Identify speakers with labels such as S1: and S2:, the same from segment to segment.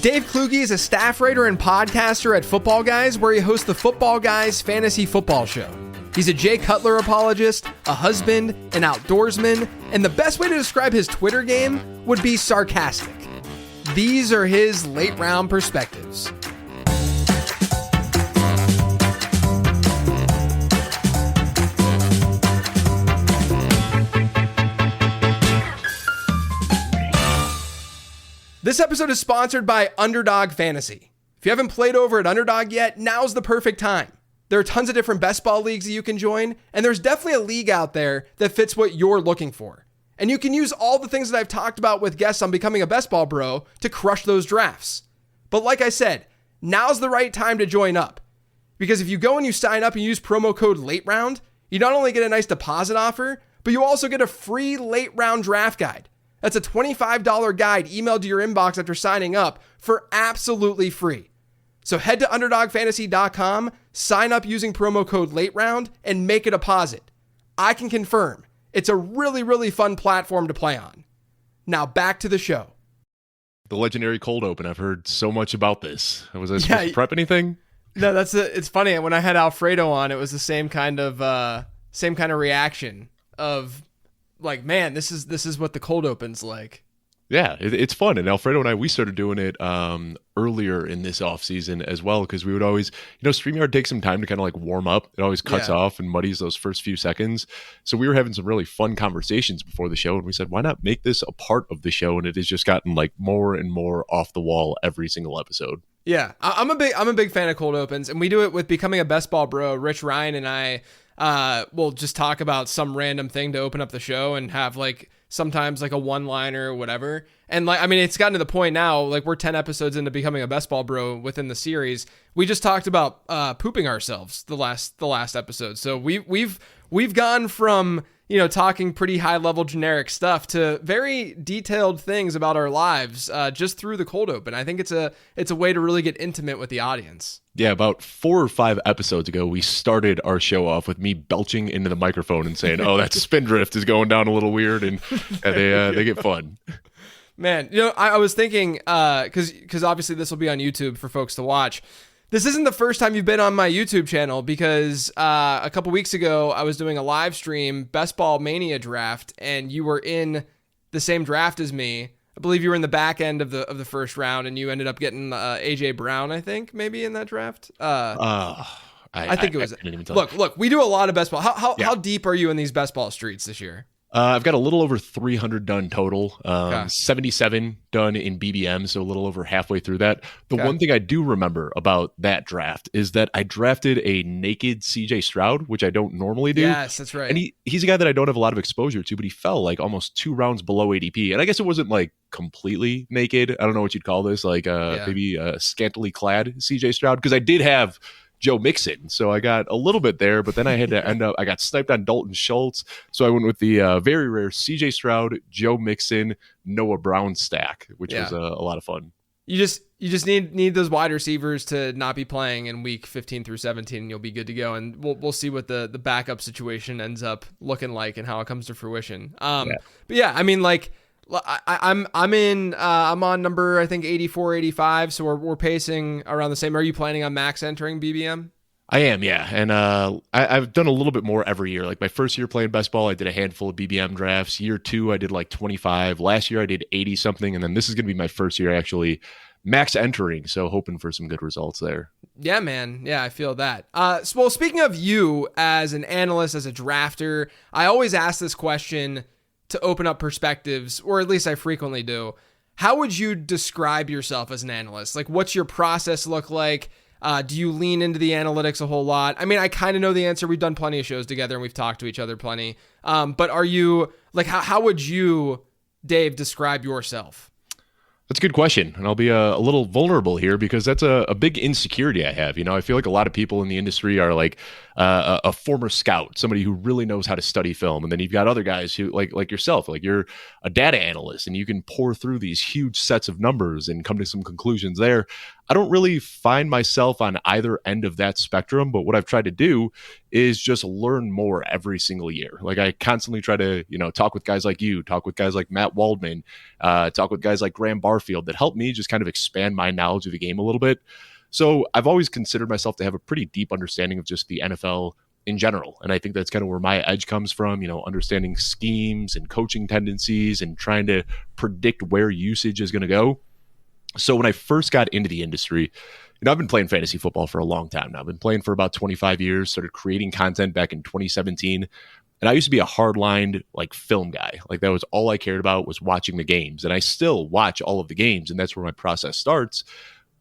S1: Dave Kluge is a staff writer and podcaster at Footballguys, where he hosts the Footballguys Fantasy Football Show. He's a Jay Cutler apologist, a husband, an outdoorsman, and the best way to describe his Twitter game would be sarcastic. These are his late-round perspectives. This episode is sponsored by Underdog Fantasy. If you haven't played over at Underdog yet, now's the perfect time. There are tons of different best ball leagues that you can join, and there's definitely a league out there that fits what you're looking for. And you can use all the things that I've talked about with guests on Becoming a Best Ball Bro to crush those drafts. But like I said, now's the right time to join up. Because if you go and you sign up and use promo code LATEROUND, you not only get a nice deposit offer, but you also get a free late round draft guide. That's a $25 guide emailed to your inbox after signing up for absolutely free. So head to UnderdogFantasy.com, sign up using promo code LATEROUND, and make a deposit. I can confirm it's a really, really fun platform to play on. Now back to the show.
S2: The legendary cold open. I've heard so much about this. Was I supposed to prep anything?
S1: No, it's funny. When I had Alfredo on, it was the same kind of reaction of, like, man, this is what the cold open's like.
S2: Yeah, it's fun. And Alfredo and we started doing it earlier in this off season as well, because we would always, StreamYard takes some time to kind of like warm up. It always cuts off and muddies those first few seconds. So we were having some really fun conversations before the show, and we said, why not make this a part of the show? And it has just gotten like more and more off the wall every single episode. Yeah,
S1: I'm a big fan of cold opens, and we do it with Becoming a Best Ball Bro. Rich, Ryan, and I we'll just talk about some random thing to open up the show and have like sometimes like a one-liner or whatever. And like, I mean, it's gotten to the point now, like we're 10 episodes into Becoming a Best Ball Bro within the series. We just talked about pooping ourselves the last episode. So we've gone from, talking pretty high level generic stuff to very detailed things about our lives just through the cold open. I think it's a way to really get intimate with the audience.
S2: Yeah, about 4 or 5 episodes ago, we started our show off with me belching into the microphone and saying, "Oh, that spindrift is going down a little weird," and they get fun.
S1: Man, I was thinking, because obviously this will be on YouTube for folks to watch. This isn't the first time you've been on my YouTube channel, because a couple weeks ago I was doing a live stream, Best Ball Mania draft, and you were in the same draft as me. I believe you were in the back end of the first round, and you ended up getting AJ Brown, I think, maybe in that draft. I think it was. Look, we do a lot of best ball. How deep are you in these best ball streets this year?
S2: I've got a little over 300 done total, 77 done in BBM, so a little over halfway through that. The one thing I do remember about that draft is that I drafted a naked CJ Stroud, which I don't normally do.
S1: Yes, that's right.
S2: And he's a guy that I don't have a lot of exposure to, but he fell like almost 2 rounds below ADP. And I guess it wasn't like completely naked. I don't know what you'd call this, like maybe a scantily clad CJ Stroud, because I did have Joe Mixon, so I got a little bit there, but then I had to I got sniped on Dalton Schultz, so I went with the very rare CJ Stroud, Joe Mixon, Noah Brown stack, which was a lot of fun.
S1: You just need those wide receivers to not be playing in week 15 through 17, and you'll be good to go. And we'll see what the backup situation ends up looking like and how it comes to fruition. But yeah, I mean, like, I'm on number, I think 84, 85. So we're pacing around the same. Are you planning on max entering BBM?
S2: I am, yeah. And I've done a little bit more every year. Like my first year playing best ball, I did a handful of BBM drafts. Year 2, I did like 25. Last year I did 80 something. And then this is going to be my first year actually max entering. So hoping for some good results there.
S1: Yeah, man. Yeah, I feel that. Well, speaking of you as an analyst, as a drafter, I always ask this question to open up perspectives, or at least I frequently do. How would you describe yourself as an analyst? Like, what's your process look like? Do you lean into the analytics a whole lot? I mean, I kind of know the answer. We've done plenty of shows together and we've talked to each other plenty. But are you like, how would you, Dave, describe yourself?
S2: That's a good question. And I'll be a little vulnerable here because that's a big insecurity I have. I feel like a lot of people in the industry are like a former scout, somebody who really knows how to study film. And then you've got other guys who like yourself, like you're a data analyst and you can pour through these huge sets of numbers and come to some conclusions there. I don't really find myself on either end of that spectrum, but what I've tried to do is just learn more every single year. Like I constantly try to, talk with guys like you, talk with guys like Matt Waldman, talk with guys like Graham Barlow, Barfield that helped me just kind of expand my knowledge of the game a little bit. So I've always considered myself to have a pretty deep understanding of just the NFL in general. And I think that's kind of where my edge comes from, understanding schemes and coaching tendencies and trying to predict where usage is going to go. So when I first got into the industry, I've been playing fantasy football for a long time now. I've been playing for about 25 years, started creating content back in 2017. And I used to be a hardlined film guy. That was all I cared about, was watching the games. And I still watch all of the games, and that's where my process starts.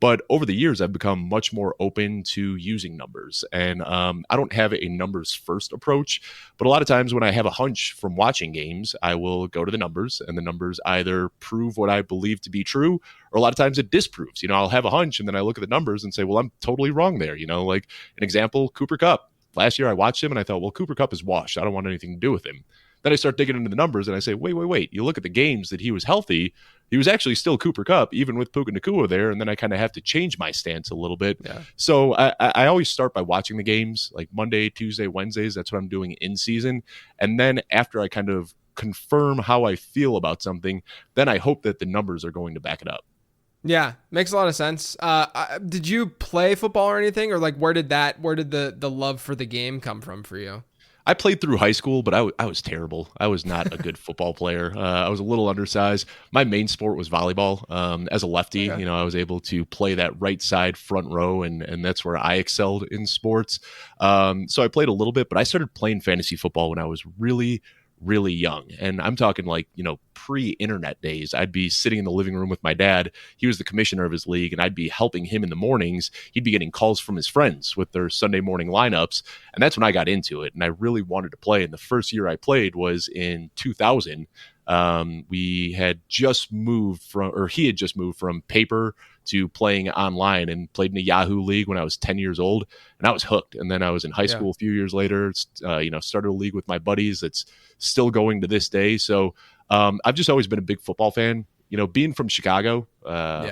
S2: But over the years, I've become much more open to using numbers. And I don't have a numbers first approach. But a lot of times when I have a hunch from watching games, I will go to the numbers, and the numbers either prove what I believe to be true, or a lot of times it disproves. I'll have a hunch, and then I look at the numbers and say, well, I'm totally wrong there. Like an example, Cooper Kupp. Last year I watched him and I thought, well, Cooper Kupp is washed. I don't want anything to do with him. Then I start digging into the numbers and I say, wait. You look at the games that he was healthy, he was actually still Cooper Kupp, even with Puka Nacua there. And then I kind of have to change my stance a little bit. Yeah. So I always start by watching the games, like Monday, Tuesday, Wednesdays. That's what I'm doing in season. And then after I kind of confirm how I feel about something, then I hope that the numbers are going to back it up.
S1: Yeah, makes a lot of sense. Did you play football or anything, or where did the love for the game come from for you?
S2: I played through high school, but I was terrible. I was not a good football player. I was a little undersized. My main sport was volleyball. As a lefty, okay. I was able to play that right side front row, and that's where I excelled in sports. So I played a little bit, but I started playing fantasy football when I was really young. And I'm talking pre-internet days. I'd be sitting in the living room with my dad. He was the commissioner of his league, and I'd be helping him in the mornings. He'd be getting calls from his friends with their Sunday morning lineups. And that's when I got into it. And I really wanted to play. And the first year I played was in 2000. He had just moved from paper to playing online, and played in a Yahoo league when I was 10 years old, and I was hooked. And then I was in high school a few years later, started a league with my buddies that's still going to this day. So I've just always been a big football fan. Being from Chicago,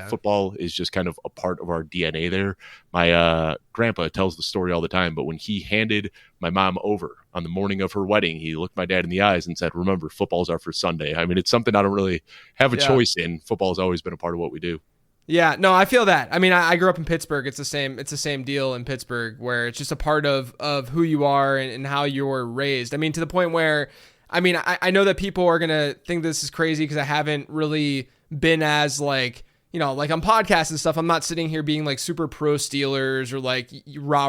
S2: football is just kind of a part of our DNA there. My grandpa tells the story all the time, but when he handed my mom over on the morning of her wedding, he looked my dad in the eyes and said, "Remember, footballs are for Sunday." I mean, it's something I don't really have a choice in. Football has always been a part of what we do.
S1: Yeah, no, I feel that. I mean, I grew up in Pittsburgh. It's the same deal in Pittsburgh, where it's just a part of who you are and how you're raised. I mean, to the point where, I know that people are going to think this is crazy because I haven't really been as on podcasts and stuff. I'm not sitting here being super pro Steelers or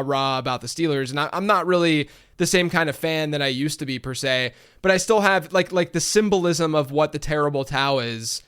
S1: rah about the Steelers. And I'm not really the same kind of fan that I used to be per se, but I still have the symbolism of what the terrible towel is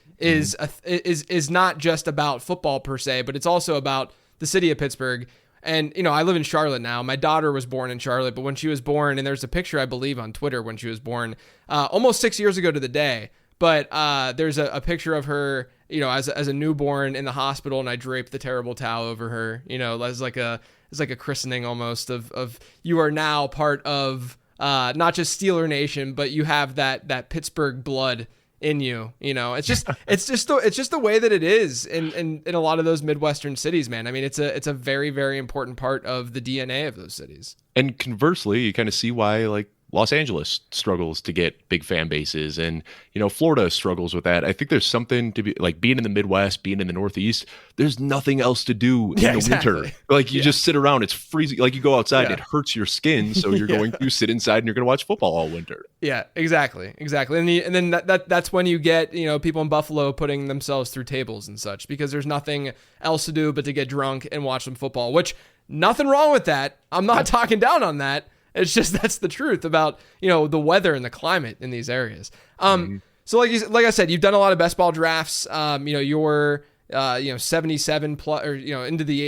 S1: not just about football per se, but it's also about the city of Pittsburgh. And, I live in Charlotte now. My daughter was born in Charlotte, but when she was born, and there's a picture, I believe, on Twitter when she was born, almost 6 years ago to the day. But there's a picture of her, as a newborn in the hospital, and I draped the terrible towel over her, as a christening almost of you are now part of not just Steeler Nation, but you have that Pittsburgh blood in you. It's just the way that it is in a lot of those Midwestern cities, man. I mean, it's a very, very important part of the DNA of those cities. And
S2: conversely, you kind of see why Los Angeles struggles to get big fan bases, and Florida struggles with that. I think there's something to be being in the Midwest, being in the Northeast. There's nothing else to do in the winter. You just sit around. It's freezing. You go outside, it hurts your skin, so you're going to sit inside and you're going to watch football all winter. Yeah, exactly. And then that's when you get people in Buffalo putting themselves through tables and such, because there's nothing else to do but to get drunk and watch some football. Which nothing wrong with that. I'm not talking down on that. It's just that's the truth about the weather and the climate in these areas. So like I said, you've done a lot of best ball drafts. You're 77 plus, or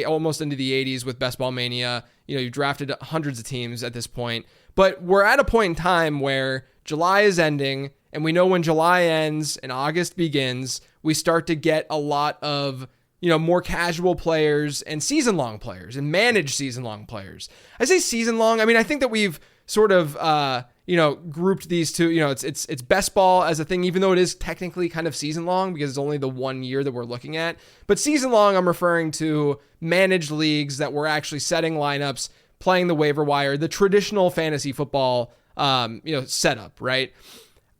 S2: almost into the 80s with Best Ball Mania. You've drafted hundreds of teams at this point. But we're at a point in time where July is ending, and we know when July ends and August begins, we start to get a lot of more casual players and season-long players and managed season-long players. I say season-long. I think that we've sort of, grouped these two. It's best ball as a thing, even though it is technically kind of season-long because it's only the 1 year that we're looking at. But season-long, I'm referring to managed leagues that we're actually setting lineups, playing the waiver wire, the traditional fantasy football, setup, right?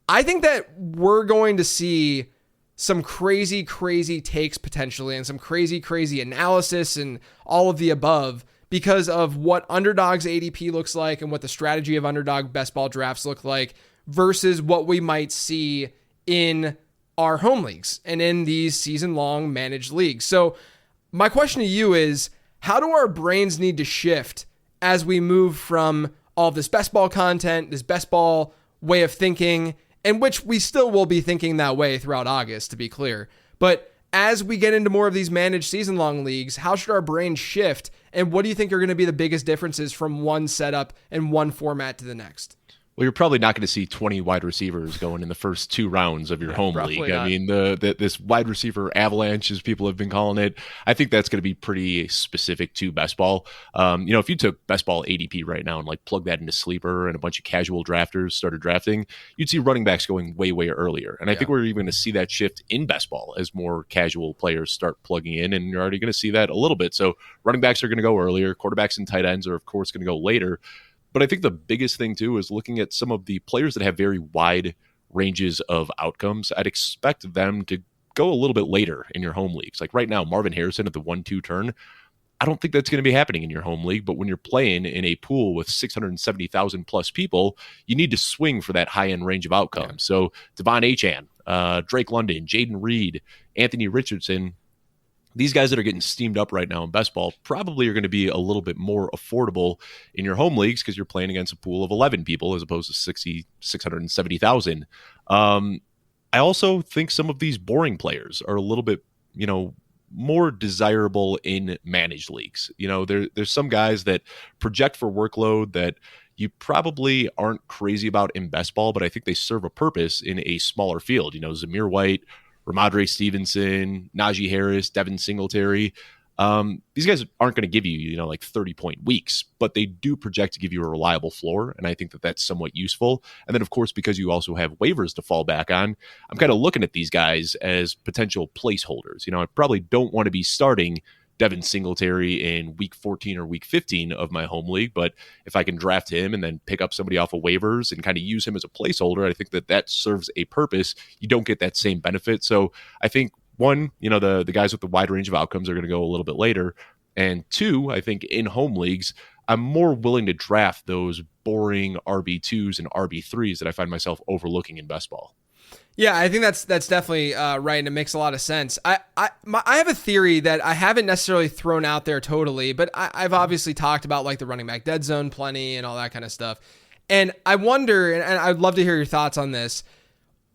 S2: I think that we're going to see
S1: some crazy, crazy takes potentially and some crazy, crazy analysis and all of the above because of what Underdog's ADP looks like and what the strategy of Underdog best ball drafts look like versus what we might see in our home leagues and in these season-long managed leagues. So my question to you is, how do our brains need to shift as we move from all this best ball content, this best ball way of thinking, and which we still will be thinking that way throughout August, to be clear. But as we get into more of these managed season-long leagues, how should our brains shift? And what do you think are going to be the biggest differences from one setup and one format to the next?
S2: Well, you're probably not going to see 20 wide receivers going in the first 2 rounds of your home league.
S1: Not.
S2: I mean, this wide receiver avalanche, as people have been calling it, I think that's going to be pretty specific to best ball. If you took best ball ADP right now and like plug that into Sleeper and a bunch of casual drafters started drafting, you'd see running backs going way, way earlier. And I think we're even going to see that shift in best ball as more casual players start plugging in, and you're already going to see that a little bit. So running backs are going to go earlier. Quarterbacks and tight ends are, of course, going to go later. But I think the biggest thing, too, is looking at some of the players that have very wide ranges of outcomes. I'd expect them to go a little bit later in your home leagues. Like right now, Marvin Harrison at the 1-2 turn, I don't think that's going to be happening in your home league. But when you're playing in a pool with 670,000 plus people, you need to swing for that high-end range of outcomes. Yeah. So Devon Achane, Drake London, Jaden Reed, Anthony Richardson, these guys that are getting steamed up right now in best ball probably are going to be a little bit more affordable in your home leagues because you're playing against a pool of 11 people as opposed to 670,000. I also think some of these boring players are a little bit, more desirable in managed leagues. There's some guys that project for workload that you probably aren't crazy about in best ball, but I think they serve a purpose in a smaller field. Zamir White, Ramondre Stevenson, Najee Harris, Devin Singletary. These guys aren't going to give you, 30-point weeks, but they do project to give you a reliable floor, and I think that that's somewhat useful. And then, of course, because you also have waivers to fall back on, I'm kind of looking at these guys as potential placeholders. I probably don't want to be starting Devin Singletary in week 14 or week 15 of my home league, but if I can draft him and then pick up somebody off of waivers and kind of use him as a placeholder, I think that serves a purpose. You don't get that same benefit. So I think one, the guys with the wide range of outcomes are going to go a little bit later. And two, I think in home leagues, I'm more willing to draft those boring RB2s and RB3s that I find myself overlooking in best ball.
S1: Yeah, I think that's definitely right, and it makes a lot of sense. I have a theory that I haven't necessarily thrown out there totally, but I've obviously talked about like the running back dead zone plenty and all that kind of stuff. And I wonder, and I'd love to hear your thoughts on this,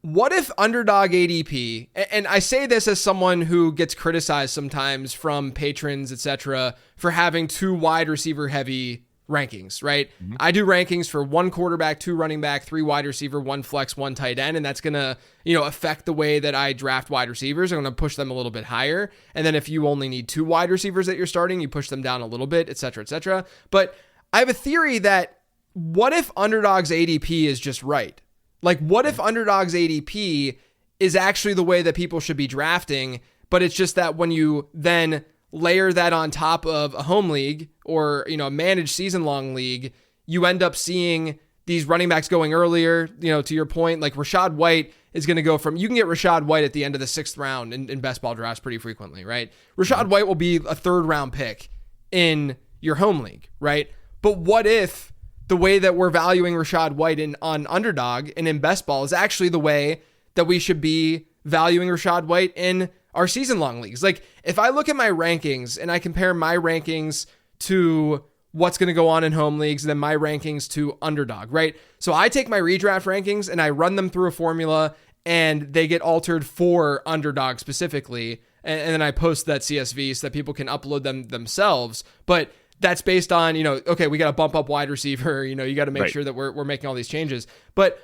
S1: what if Underdog ADP, and I say this as someone who gets criticized sometimes from patrons, etc., for having too wide receiver heavy rankings, right? Mm-hmm. I do rankings for 1 quarterback, 2 running back, 3 wide receiver, 1 flex, 1 tight end, and that's going to, affect the way that I draft wide receivers. I'm going to push them a little bit higher. And then if you only need 2 wide receivers that you're starting, you push them down a little bit, et cetera, et cetera. But I have a theory that what if Underdog's ADP is just right? Like, what if Underdog's ADP is actually the way that people should be drafting, but it's just that when you then layer that on top of a home league or, a managed season-long league, you end up seeing these running backs going earlier, to your point, like Rachaad White is going to go from, you can get Rachaad White at the end of the 6th round in best ball drafts pretty frequently, right? Rachaad White will be a 3rd round pick in your home league, right? But what if the way that we're valuing Rachaad White on Underdog and in best ball is actually the way that we should be valuing Rachaad White in our season-long leagues? Like, if I look at my rankings and I compare my rankings to what's going to go on in home leagues and then my rankings to Underdog, right? So I take my redraft rankings and I run them through a formula and they get altered for Underdog specifically. And then I post that CSV so that people can upload them themselves. But that's based on, okay, we got to bump up wide receiver. You got to make sure that we're making all these changes. But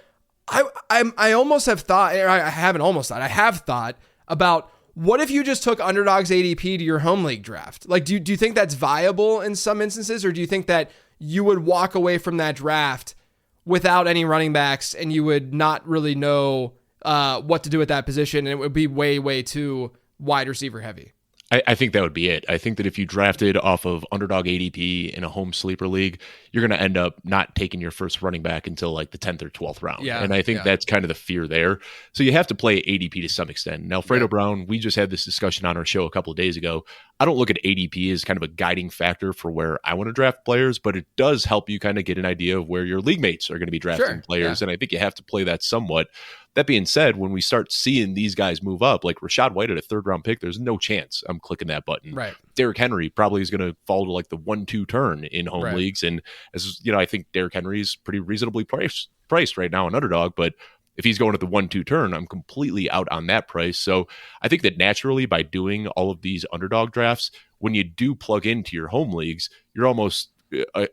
S1: I almost have thought, or I haven't almost thought, I have thought about, what if you just took Underdog's ADP to your home league draft? Like, do you think that's viable in some instances, or do you think that you would walk away from that draft without any running backs and you would not really know what to do at that position, and it would be way, way too wide receiver heavy?
S2: I think that would be it. I think that if you drafted off of underdog ADP in a home sleeper league, you're going to end up not taking your first running back until like the 10th or 12th round.
S1: Yeah,
S2: and I think that's kind of the fear there. So you have to play ADP to some extent. Now, Fredo Brown, we just had this discussion on our show a couple of days ago. I don't look at ADP as kind of a guiding factor for where I want to draft players, but it does help you kind of get an idea of where your league mates are going to be drafting players. And I think you have to play that somewhat. That being said, when we start seeing these guys move up, like Rachaad White at a 3rd round pick, there's no chance I'm clicking that button.
S1: Right.
S2: Derrick Henry probably is going to fall to like the 1-2 turn in home leagues. And as you know, I think Derrick Henry is pretty reasonably priced right now on underdog, but if he's going at the 1-2 turn, I'm completely out on that price. So I think that naturally by doing all of these underdog drafts, when you do plug into your home leagues, you're almost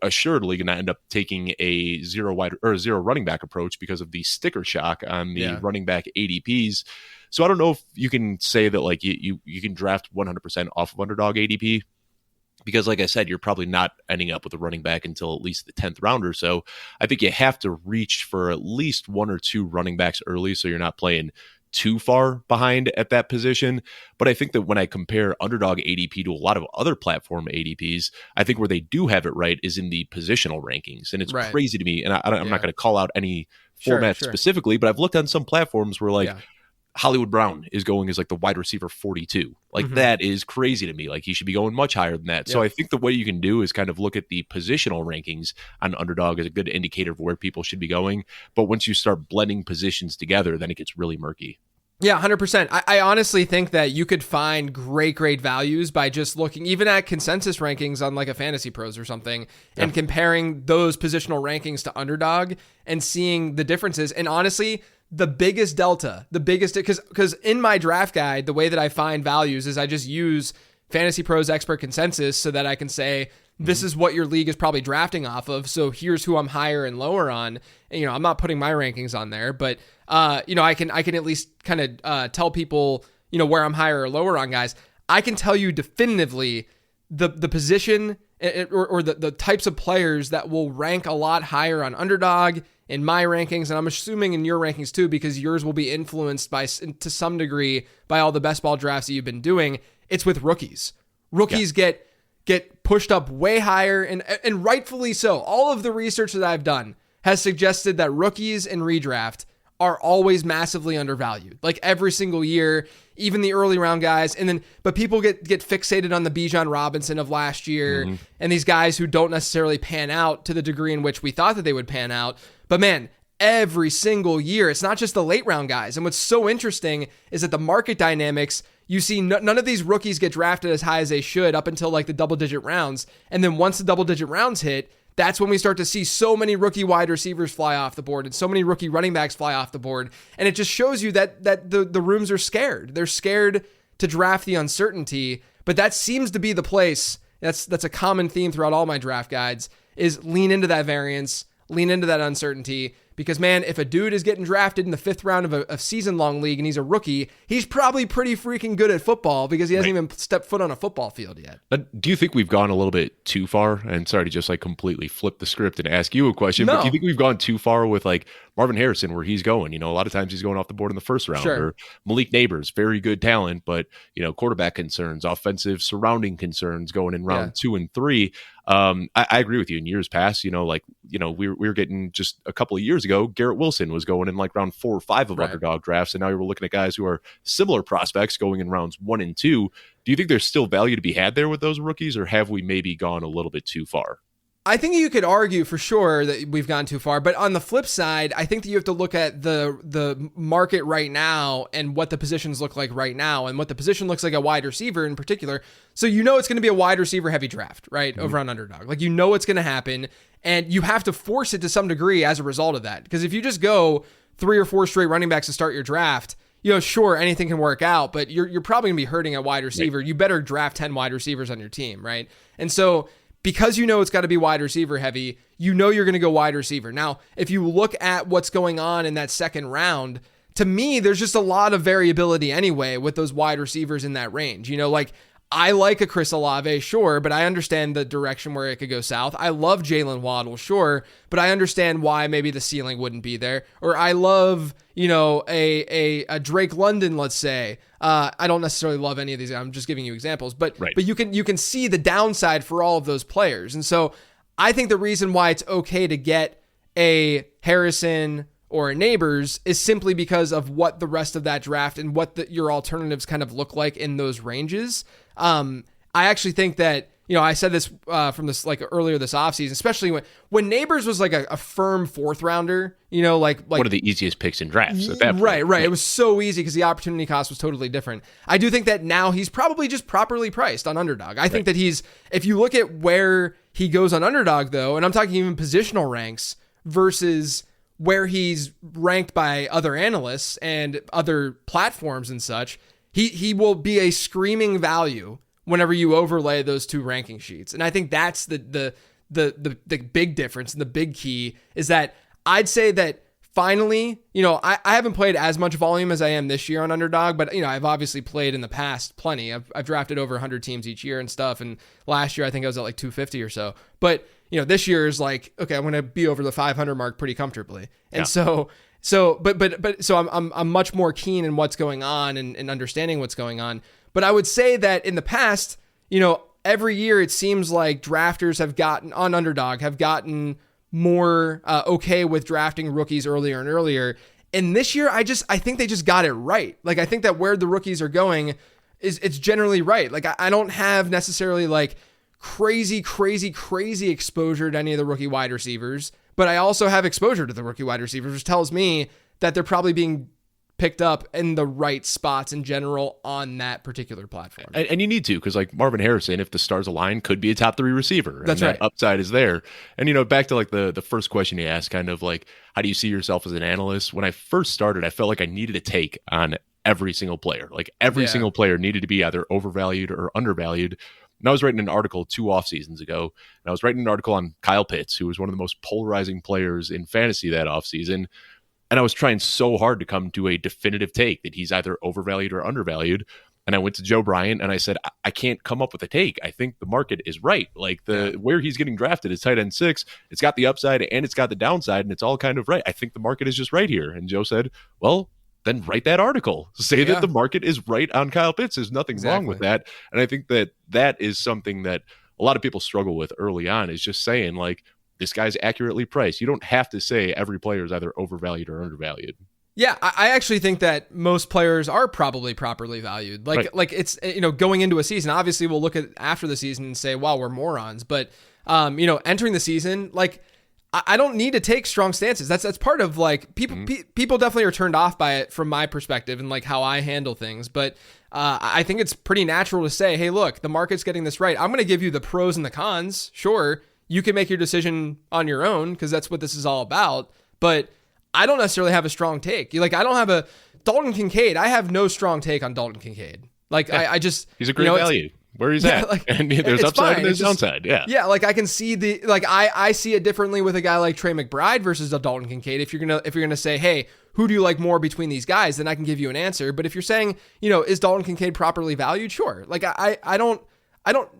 S2: assuredly going to end up taking a zero running back approach because of the sticker shock on the running back ADPs. So I don't know if you can say that like you can draft 100% off of underdog ADP, because like I said, you're probably not ending up with a running back until at least the 10th round or so. I think you have to reach for at least 1 or 2 running backs early, so you're not playing too far behind at that position. But I think that when I compare underdog ADP to a lot of other platform ADPs, I think where they do have it right is in the positional rankings. And it's crazy to me. And I'm not going to call out any format specifically, but I've looked on some platforms where like Hollywood Brown is going as like the wide receiver 42. Like that is crazy to me. Like he should be going much higher than that. So I think the way you can do is kind of look at the positional rankings on underdog as a good indicator of where people should be going. But once you start blending positions together, then it gets really murky.
S1: Yeah, 100%. I honestly think that you could find great values by just looking even at consensus rankings on like a Fantasy Pros or something and comparing those positional rankings to underdog and seeing the differences. And honestly, the biggest delta, because in my draft guide, the way that I find values is I just use Fantasy Pros expert consensus so that I can say, this is what your league is probably drafting off of. So here's who I'm higher and lower on. And, I'm not putting my rankings on there, but I can at least kind of tell people, where I'm higher or lower on guys. I can tell you definitively the position or the types of players that will rank a lot higher on underdog in my rankings. And I'm assuming in your rankings too, because yours will be influenced to some degree by all the best ball drafts that you've been doing. It's with rookies. Rookies get pushed up way higher and rightfully so. All of the research that I've done has suggested that rookies in redraft are always massively undervalued. Like every single year, even the early round guys. But people get fixated on the Bijan Robinson of last year and these guys who don't necessarily pan out to the degree in which we thought that they would pan out. But man, every single year, it's not just the late round guys. And what's so interesting is that the market dynamics, you see none of these rookies get drafted as high as they should up until like the double-digit rounds. And then once the double-digit rounds hit, that's when we start to see so many rookie wide receivers fly off the board and so many rookie running backs fly off the board. And it just shows you that the rooms are scared. They're scared to draft the uncertainty. But that seems to be the place. That's a common theme throughout all my draft guides is lean into that variance, lean into that uncertainty. Because, man, if a dude is getting drafted in the 5th round of a season-long league and he's a rookie, he's probably pretty freaking good at football because he hasn't even stepped foot on a football field yet.
S2: Do you think we've gone a little bit too far? And sorry to just like completely flip the script and ask you a question, but do you think we've gone too far with like Marvin Harrison where he's going? A lot of times he's going off the board in the 1st round. Or Malik Neighbors, very good talent, but, quarterback concerns, offensive surrounding concerns going in round 2 and 3. I agree with you. In years past, we were getting just a couple of years ago, Garrett Wilson was going in like round 4 or 5 of underdog drafts. And now you're looking at guys who are similar prospects going in rounds 1 and 2. Do you think there's still value to be had there with those rookies, or have we maybe gone a little bit too far?
S1: I think you could argue for sure that we've gone too far, but on the flip side, I think that you have to look at the market right now and what the positions look like right now and what the position looks like a wide receiver in particular. So it's going to be a wide receiver heavy draft, right? Over on underdog. Like it's going to happen and you have to force it to some degree as a result of that. Because if you just go 3 or 4 straight running backs to start your draft, sure, anything can work out, but you're probably going to be hurting at wide receiver. Right. You better draft 10 wide receivers on your team, right? And so because it's got to be wide receiver heavy, you're going to go wide receiver. Now, if you look at what's going on in that 2nd round, to me, there's just a lot of variability anyway with those wide receivers in that range. I like a Chris Olave, sure, but I understand the direction where it could go south. I love Jalen Waddle, sure, but I understand why maybe the ceiling wouldn't be there. Or I love, a Drake London, let's say. I don't necessarily love any of these. I'm just giving you examples, but you can see the downside for all of those players. And so I think the reason why it's okay to get a Harrison or a Neighbors is simply because of what the rest of that draft and what your alternatives kind of look like in those ranges. I actually think that, I said this from this like earlier this offseason, especially when Neighbors was like a firm fourth rounder, like
S2: one of the easiest picks in drafts at that point.
S1: Right. It was so easy because the opportunity cost was totally different. I do think that now he's probably just properly priced on Underdog. I think that if you look at where he goes on Underdog though, and I'm talking even positional ranks versus where he's ranked by other analysts and other platforms and such, he will be a screaming value whenever you overlay those two ranking sheets. And I think that's the big difference and the big key is that I'd say that finally, I haven't played as much volume as I am this year on Underdog, but I've obviously played in the past plenty. I've drafted over 100 teams each year and stuff. And last year I think I was at like 250 or so. But this year is like, okay, I'm going to be over the 500 mark pretty comfortably. And so I'm much more keen in what's going on and understanding what's going on. But I would say that in the past, every year it seems like drafters have gotten more okay with drafting rookies earlier and earlier. And this year, I think they just got it right. Like, I think that where the rookies are going it's generally right. Like, I don't have necessarily like crazy exposure to any of the rookie wide receivers, but I also have exposure to the rookie wide receivers, which tells me that they're probably being picked up in the right spots in general on that particular platform.
S2: And you need to, because like Marvin Harrison, if the stars align, could be a top 3 receiver.
S1: That's right.
S2: That upside is there. And, back to like the first question you asked, kind of like, how do you see yourself as an analyst? When I first started, I felt like I needed a take on every single player. Like every single player needed to be either overvalued or undervalued. And I was writing an article 2 off seasons ago, and I was writing an article on Kyle Pitts, who was one of the most polarizing players in fantasy that offseason. And I was trying so hard to come to a definitive take that he's either overvalued or undervalued. And I went to Joe Bryant and I said, I can't come up with a take. I think the market is right. Like where he's getting drafted is tight end 6. It's got the upside and it's got the downside, and it's all kind of right. I think the market is just right here. And Joe said, well, then write that article. Say that the market is right on Kyle Pitts. There's nothing wrong with that. And I think that is something that a lot of people struggle with early on, is just saying like, this guy's accurately priced. You don't have to say every player is either overvalued or undervalued.
S1: Yeah, I actually think that most players are probably properly valued. Like it's, going into a season, obviously we'll look at after the season and say, wow, we're morons. But, entering the season, like I don't need to take strong stances. That's part of like people definitely are turned off by it from my perspective and like how I handle things. But I think it's pretty natural to say, hey, look, the market's getting this right. I'm going to give you the pros and the cons. Sure. You can make your decision on your own because that's what this is all about. But I don't necessarily have a strong take. Like, I don't have a Dalton Kincaid. I have no strong take on Dalton Kincaid. Like, I just,
S2: he's a great value where he's at.
S1: Like,
S2: and there's upside and there's downside. Yeah.
S1: Like I can see I see it differently with a guy like Trey McBride versus a Dalton Kincaid. If you're gonna say, hey, who do you like more between these guys? Then I can give you an answer. But if you're saying, is Dalton Kincaid properly valued? Sure. Like I don't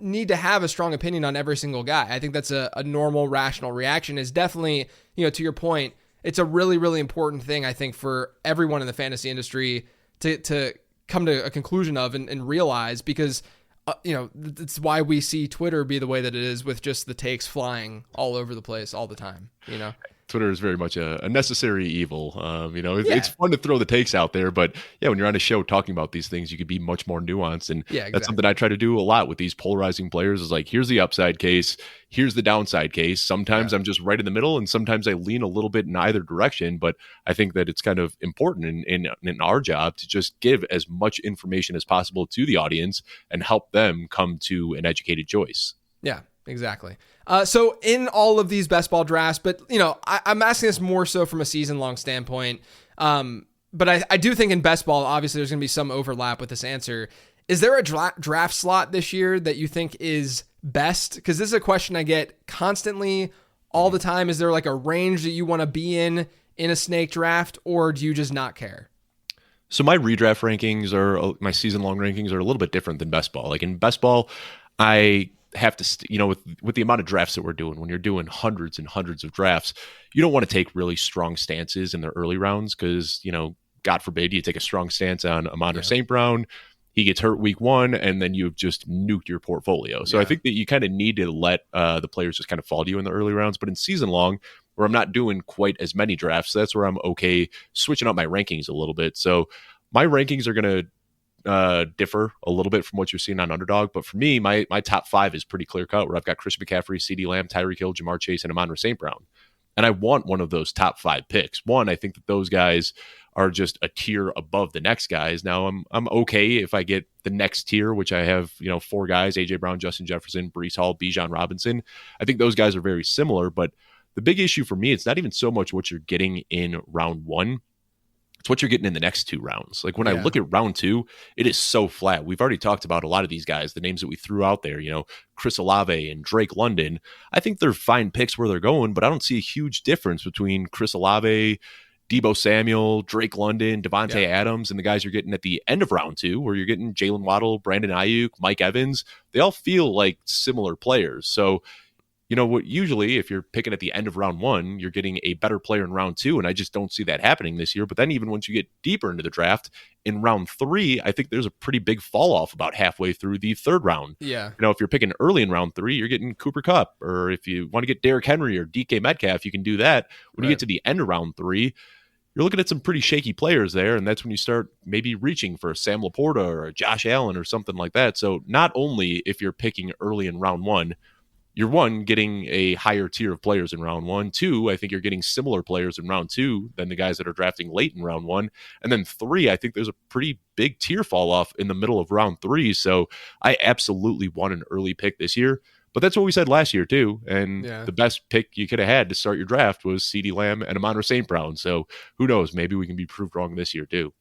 S1: need to have a strong opinion on every single guy. I think that's a normal, rational reaction. Is definitely, to your point, it's a really, really important thing, I think, for everyone in the fantasy industry to come to a conclusion of and realize, because, it's why we see Twitter be the way that it is, with just the takes flying all over the place all the time,
S2: Twitter is very much a necessary evil. It's fun to throw the takes out there, but when you're on a show talking about these things, you could be much more nuanced. And that's something I try to do a lot with these polarizing players, is like, here's the upside case, here's the downside case. Sometimes I'm just right in the middle, and sometimes I lean a little bit in either direction. But I think that it's kind of important in our job to just give as much information as possible to the audience and help them come to an educated choice.
S1: Yeah, exactly. So in all of these best ball drafts, but I'm asking this more so from a season-long standpoint. But I do think in best ball, obviously there's going to be some overlap with this answer. Is there a draft slot this year that you think is best? Because this is a question I get constantly, all the time. Is there like a range that you want to be in a snake draft, or do you just not care?
S2: So my redraft rankings my season long rankings are a little bit different than best ball. Like in best ball, I have to, with the amount of drafts that we're doing, when you're doing hundreds and hundreds of drafts, you don't want to take really strong stances in the early rounds because, God forbid you take a strong stance on Amon St. Brown. He gets hurt week 1, and then you've just nuked your portfolio. So I think that you kind of need to let the players just kind of fall to you in the early rounds. But in season long, where I'm not doing quite as many drafts, that's where I'm okay switching up my rankings a little bit. So my rankings are going to differ a little bit from what you're seeing on Underdog. But for me, my top 5 is pretty clear cut, where I've got Christian McCaffrey, CeeDee Lamb, Tyreek Hill, Jamar Chase, and Amon St. Brown. And I want one of those top 5 picks. One, I think that those guys are just a tier above the next guys. Now I'm okay if I get the next tier, which I have, 4 guys: AJ Brown, Justin Jefferson, Breece Hall, Bijan Robinson. I think those guys are very similar, but the big issue for me, it's not even so much what you're getting in round 1. It's what you're getting in the next 2 rounds. Like when I look at round 2, it is so flat. We've already talked about a lot of these guys, the names that we threw out there, Chris Olave and Drake London. I think they're fine picks where they're going, but I don't see a huge difference between Chris Olave, Deebo Samuel, Drake London, Devontae Adams, and the guys you're getting at the end of round 2, where you're getting Jalen Waddle, Brandon Ayuk, Mike Evans. They all feel like similar players. So, what usually if you're picking at the end of round 1, you're getting a better player in round 2. And I just don't see that happening this year. But then even once you get deeper into the draft in round 3, I think there's a pretty big fall off about halfway through the 3rd round.
S1: Yeah.
S2: If you're picking early in round 3, you're getting Cooper Kupp, or if you want to get Derrick Henry or DK Metcalf, you can do that. When you get to the end of round 3, you're looking at some pretty shaky players there. And that's when you start maybe reaching for a Sam Laporta or a Josh Allen or something like that. So not only if you're picking early in round 1, you're getting a higher tier of players in round 1. 2, I think you're getting similar players in round 2 than the guys that are drafting late in round 1. And then 3, I think there's a pretty big tier fall off in the middle of round 3. So I absolutely want an early pick this year. But that's what we said last year too. And the best pick you could have had to start your draft was CeeDee Lamb and Amon St. Brown. So who knows? Maybe we can be proved wrong this year too.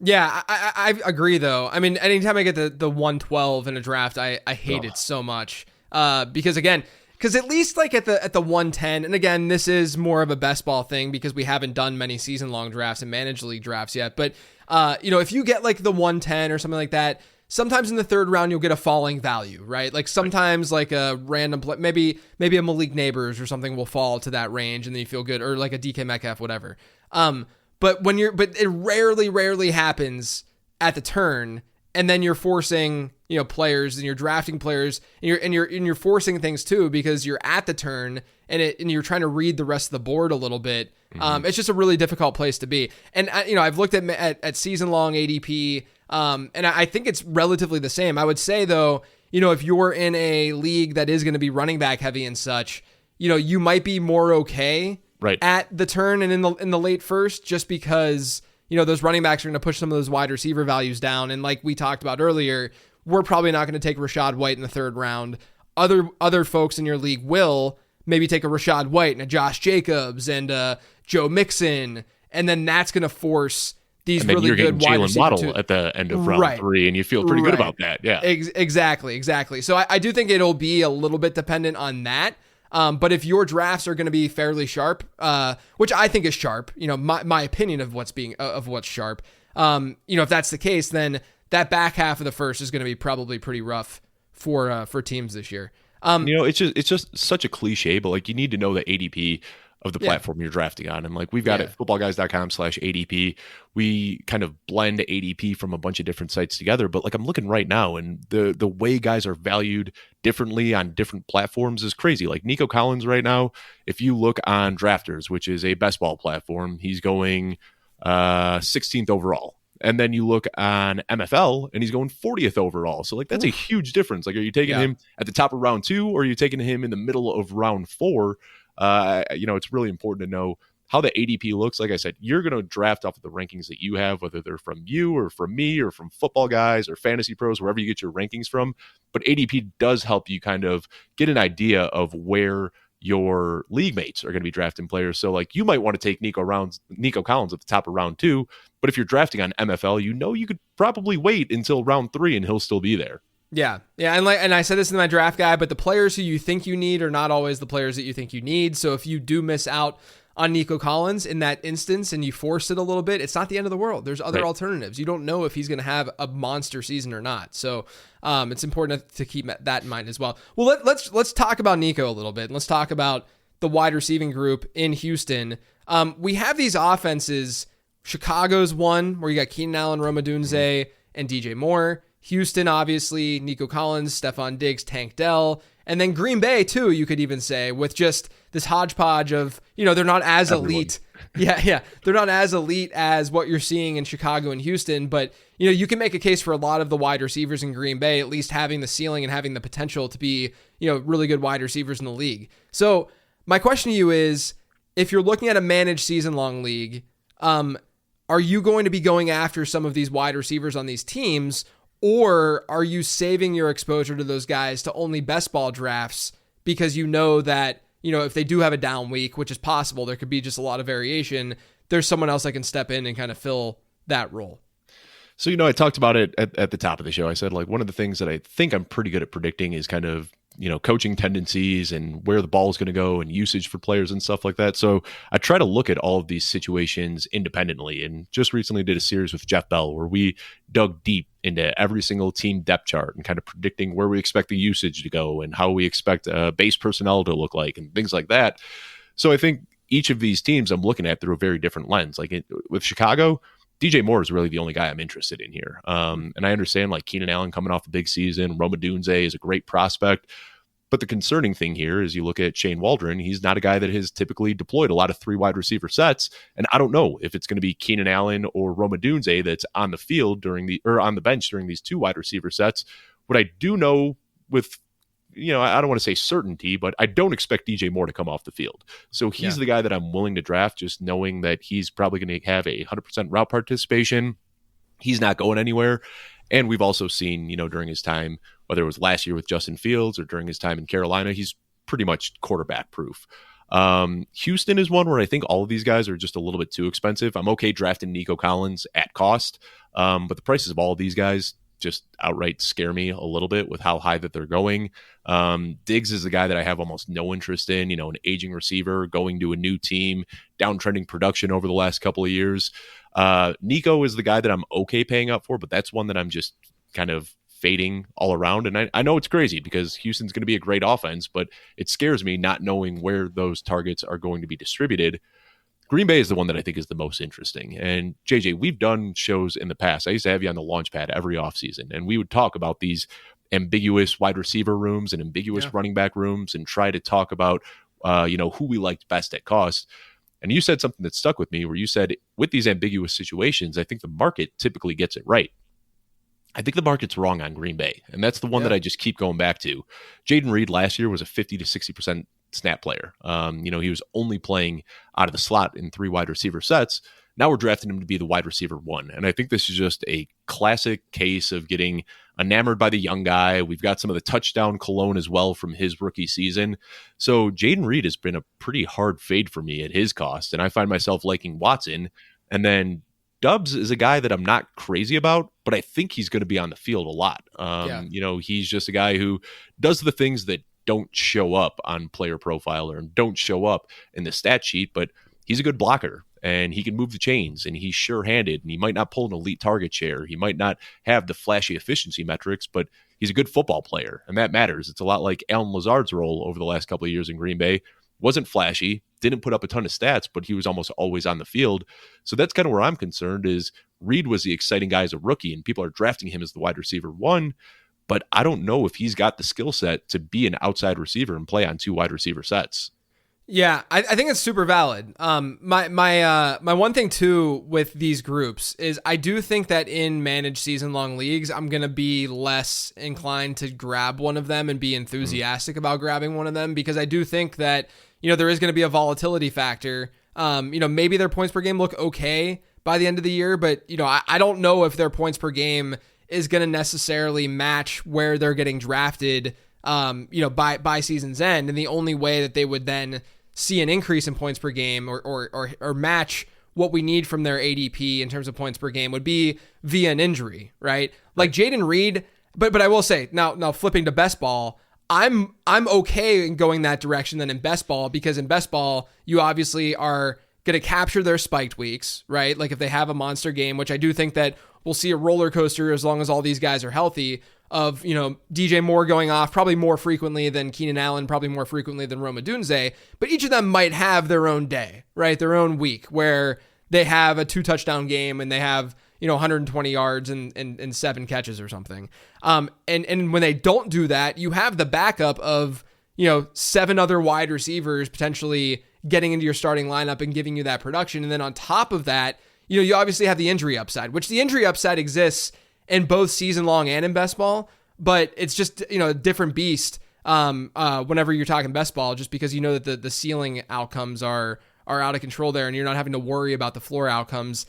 S1: Yeah, I agree though. I mean, anytime I get the 112 in a draft, I hate it so much. Because at least like at the 110, and again, this is more of a best ball thing because we haven't done many season long drafts and managed league drafts yet. But, if you get like the 110 or something like that, sometimes in the 3rd round, you'll get a falling value, right? Like sometimes like a random play, maybe a Malik Neighbors or something will fall to that range and then you feel good, or like a DK Metcalf, whatever. But it rarely happens at the turn. And then you're forcing, players, and you're drafting players, and you're forcing things too because you're at the turn and you're trying to read the rest of the board a little bit. It's just a really difficult place to be. And I've looked at season long ADP, and I think it's relatively the same. I would say though, if you're in a league that is going to be running back heavy and such, you might be more okay at the turn and in the late first, just because those running backs are going to push some of those wide receiver values down. And like we talked about earlier, we're probably not going to take Rachaad White in the 3rd round. Other folks in your league will maybe take a Rachaad White and a Josh Jacobs and a Joe Mixon. And then that's going to force these really good wide receivers.
S2: Jalen Waddle at the end of round 3, and you feel pretty good about that. Yeah,
S1: exactly. So I do think it'll be a little bit dependent on that. But if your drafts are going to be fairly sharp, which I think is sharp, my opinion of what's sharp, if that's the case, then that back half of the first is going to be probably pretty rough for teams this year.
S2: It's just such a cliche, but like you need to know the ADP of the platform you're drafting on. And like we've got it footballguys.com/ADP. We kind of blend ADP from a bunch of different sites together. But like I'm looking right now, and the way guys are valued differently on different platforms is crazy. Like Nico Collins right now, if you look on Drafters, which is a best ball platform, he's going 16th overall. And then you look on MFL and he's going 40th overall. So like that's a huge difference. Like, are you taking him at the top of round 2 or are you taking him in the middle of round 4? It's really important to know how the ADP looks. Like I said, you're going to draft off of the rankings that you have, whether they're from you or from me or from Football Guys or Fantasy Pros, wherever you get your rankings from. But ADP does help you kind of get an idea of where your league mates are going to be drafting players. So like you might want to take Nico Collins at the top of round 2, but if you're drafting on MFL, you could probably wait until round 3 and he'll still be there.
S1: Yeah. And I said this in my draft guide, but the players who you think you need are not always the players that you think you need. So if you do miss out on Nico Collins in that instance and you force it a little bit, it's not the end of the world. There's other alternatives. You don't know if he's going to have a monster season or not. So it's important to keep that in mind as well. Well, let's talk about Nico a little bit. And let's talk about the wide receiving group in Houston. We have these offenses. Chicago's one where you got Keenan Allen, Rome Odunze, and DJ Moore. Houston, obviously, Nico Collins, Stephon Diggs, Tank Dell. And then Green Bay, too, you could even say, with just this hodgepodge of, they're not as elite. Yeah. They're not as elite as what you're seeing in Chicago and Houston. But, you can make a case for a lot of the wide receivers in Green Bay, at least having the ceiling and having the potential to be, really good wide receivers in the league. So my question to you is, if you're looking at a managed season-long league, are you going to be going after some of these wide receivers on these teams, or are you saving your exposure to those guys to only best ball drafts because you know that, if they do have a down week, which is possible, there could be just a lot of variation, there's someone else that can step in and kind of fill that role?
S2: So, I talked about it at the top of the show. I said, one of the things that I think I'm pretty good at predicting is kind of, coaching tendencies and where the ball is going to go and usage for players and stuff like that. So I try to look at all of these situations independently, and just recently did a series with Jeff Bell where we dug deep into every single team depth chart and kind of predicting where we expect the usage to go and how we expect base personnel to look like and things like that. So I think each of these teams I'm looking at through a very different lens. With Chicago, DJ Moore is really the only guy I'm interested in here. And I understand Keenan Allen coming off a big season. Rome Odunze is a great prospect. But the concerning thing here is you look at Shane Waldron, he's not a guy that has typically deployed a lot of 3 wide receiver sets. And I don't know if it's going to be Keenan Allen or Rome Odunze that's on the field on the bench during these 2 wide receiver sets. What I do know with, I don't want to say certainty, but I don't expect DJ Moore to come off the field. So he's the guy that I'm willing to draft, just knowing that he's probably going to have a 100% route participation. He's not going anywhere. And we've also seen, during his time, whether it was last year with Justin Fields or during his time in Carolina, he's pretty much quarterback proof. Houston is one where I think all of these guys are just a little bit too expensive. I'm okay drafting Nico Collins at cost, but the prices of all of these guys just outright scare me a little bit with how high that they're going. Diggs is the guy that I have almost no interest in, an aging receiver going to a new team, downtrending production over the last couple of years. Nico is the guy that I'm okay paying up for, but that's one that I'm just kind of fading all around. And I know it's crazy because Houston's going to be a great offense, but it scares me not knowing where those targets are going to be distributed. Green Bay is the one that I think is the most interesting. And JJ, we've done shows in the past. I used to have you on the Launchpad every offseason, and we would talk about these ambiguous wide receiver rooms and ambiguous running back rooms and try to talk about, who we liked best at cost. And you said something that stuck with me where you said, with these ambiguous situations, I think the market typically gets it right. I think the market's wrong on Green Bay, and that's the one that I just keep going back to. Jaden Reed last year was a 50 to 60% snap player. He was only playing out of the slot in 3 wide receiver sets. Now we're drafting him to be the wide receiver 1. And I think this is just a classic case of getting enamored by the young guy. We've got some of the touchdown cologne as well from his rookie season. So Jaden Reed has been a pretty hard fade for me at his cost. And I find myself liking Watson. And then Dubs is a guy that I'm not crazy about, but I think he's going to be on the field a lot. He's just a guy who does the things that don't show up on Player Profiler and don't show up in the stat sheet, but he's a good blocker and he can move the chains and he's sure-handed and he might not pull an elite target share. He might not have the flashy efficiency metrics, but he's a good football player, and that matters. It's a lot like Alan Lazard's role over the last couple of years in Green Bay. Wasn't flashy, didn't put up a ton of stats, but he was almost always on the field. So that's kind of where I'm concerned is Reed was the exciting guy as a rookie, and people are drafting him as the wide receiver 1, but I don't know if he's got the skill set to be an outside receiver and play on 2 wide receiver sets.
S1: Yeah, I think it's super valid. My one thing too with these groups is I do think that in managed season long leagues, I'm going to be less inclined to grab one of them and be enthusiastic about grabbing one of them, because I do think that, there is going to be a volatility factor. Maybe their points per game look okay by the end of the year, but I don't know if their points per game is going to necessarily match where they're getting drafted, by season's end. And the only way that they would then see an increase in points per game or match what we need from their ADP in terms of points per game would be via an injury, right? Like Jaden Reed, but I will say now flipping to best ball, I'm okay in going that direction than in best ball, because in best ball, you obviously are going to capture their spiked weeks, right? Like if they have a monster game, which I do think that we'll see a roller coaster as long as all these guys are healthy, of, DJ Moore going off probably more frequently than Keenan Allen, probably more frequently than Rome Odunze, but each of them might have their own day, right? Their own week where they have a 2-touchdown game and they have 120 yards and 7 catches or something. And when they don't do that, you have the backup of, 7 other wide receivers potentially getting into your starting lineup and giving you that production. And then on top of that, you obviously have the injury upside, which the injury upside exists in both season long and in best ball, but it's just, a different beast whenever you're talking best ball, just because that the ceiling outcomes are out of control there, and you're not having to worry about the floor outcomes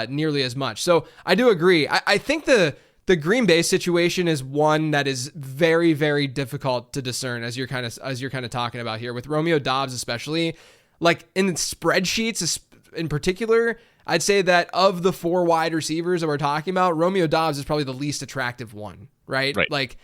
S1: nearly as much. So I do agree. I think the Green Bay situation is one that is very, very difficult to discern, as you're kind of talking about here with Romeo Doubs, especially like in spreadsheets in particular. I'd say that of the 4 wide receivers that we're talking about, Romeo Doubs is probably the least attractive one, right? Like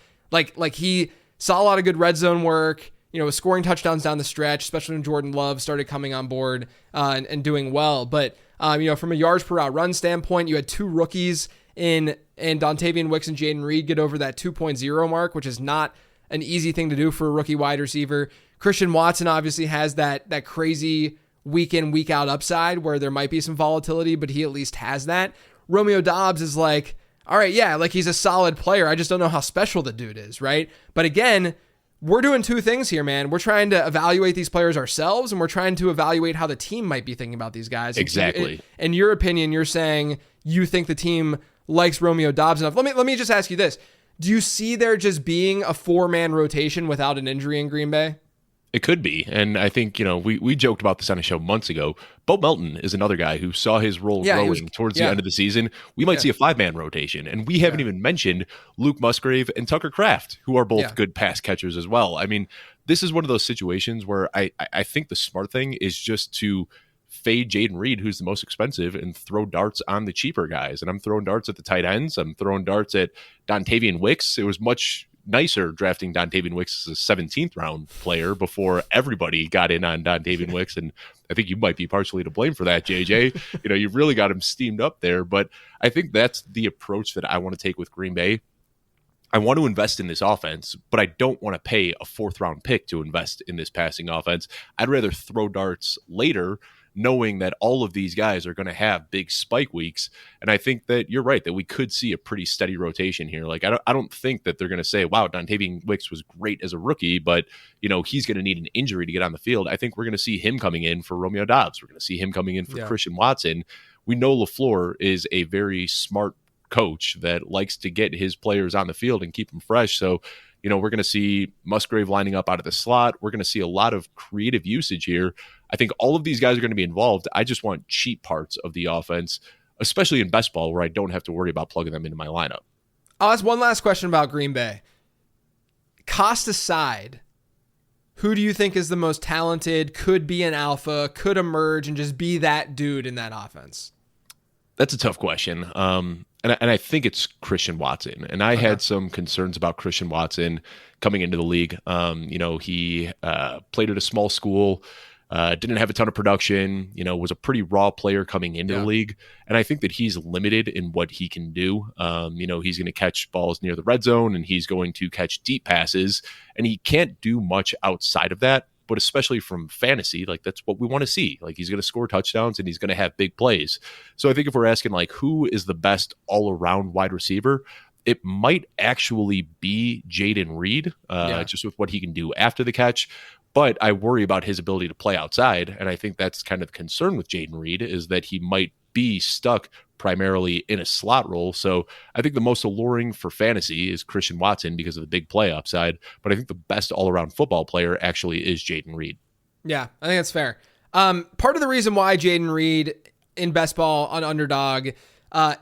S1: he saw a lot of good red zone work, was scoring touchdowns down the stretch, especially when Jordan Love started coming on board and doing well. But from a yards per route run standpoint, you had 2 rookies in Dontavian Wicks and Jaden Reed get over that 2.0 mark, which is not an easy thing to do for a rookie wide receiver. Christian Watson obviously has that crazy week in, week out upside where there might be some volatility, but he at least has that. Romeo Doubs is like, all right, yeah, like he's a solid player. I just don't know how special the dude is, right? But again, we're doing 2 things here, man. We're trying to evaluate these players ourselves, and we're trying to evaluate how the team might be thinking about these guys.
S2: Exactly.
S1: In your opinion, you're saying you think the team likes Romeo Doubs enough. Let me just ask you this. Do you see there just being a 4-man rotation without an injury in Green Bay?
S2: It could be. And I think, we joked about this on a show months ago. Bo Melton is another guy who saw his role growing towards the end of the season. We might see a 5-man rotation. And we haven't even mentioned Luke Musgrave and Tucker Kraft, who are both good pass catchers as well. I mean, this is one of those situations where I think the smart thing is just to fade Jaden Reed, who's the most expensive, and throw darts on the cheaper guys. And I'm throwing darts at the tight ends. I'm throwing darts at Dontavian Wicks. It was much nicer drafting Dontavian Wicks as a 17th round player before everybody got in on Dontavian Wicks. And I think you might be partially to blame for that, JJ. You've really got him steamed up there. But I think that's the approach that I want to take with Green Bay. I want to invest in this offense, but I don't want to pay a 4th round pick to invest in this passing offense. I'd rather throw darts later, knowing that all of these guys are going to have big spike weeks. And I think that you're right, that we could see a pretty steady rotation here. Like, I don't think that they're going to say, wow, Dontavian Wicks was great as a rookie, but, he's going to need an injury to get on the field. I think we're going to see him coming in for Romeo Doubs. We're going to see him coming in for Christian Watson. We know LaFleur is a very smart coach that likes to get his players on the field and keep them fresh. So, we're going to see Musgrave lining up out of the slot. We're going to see a lot of creative usage here. I think all of these guys are going to be involved. I just want cheap parts of the offense, especially in best ball, where I don't have to worry about plugging them into my lineup.
S1: I'll ask one last question about Green Bay. Cost aside, who do you think is the most talented, could be an alpha, could emerge and just be that dude in that offense?
S2: That's a tough question. And I think it's Christian Watson. And I had some concerns about Christian Watson coming into the league. He played at a small school, didn't have a ton of production, was a pretty raw player coming into the league. And I think that he's limited in what he can do. He's going to catch balls near the red zone, and he's going to catch deep passes, and he can't do much outside of that. But especially from fantasy, like that's what we want to see. Like he's going to score touchdowns and he's going to have big plays. So I think if we're asking like who is the best all around wide receiver, it might actually be Jaden Reed, just with what he can do after the catch. But I worry about his ability to play outside. And I think that's kind of the concern with Jaden Reed, is that he might be stuck primarily in a slot role. So I think the most alluring for fantasy is Christian Watson because of the big play upside. But I think the best all-around football player actually is Jaden Reed. Yeah,
S1: I think that's fair. Part of the reason why Jaden Reed in best ball on Underdog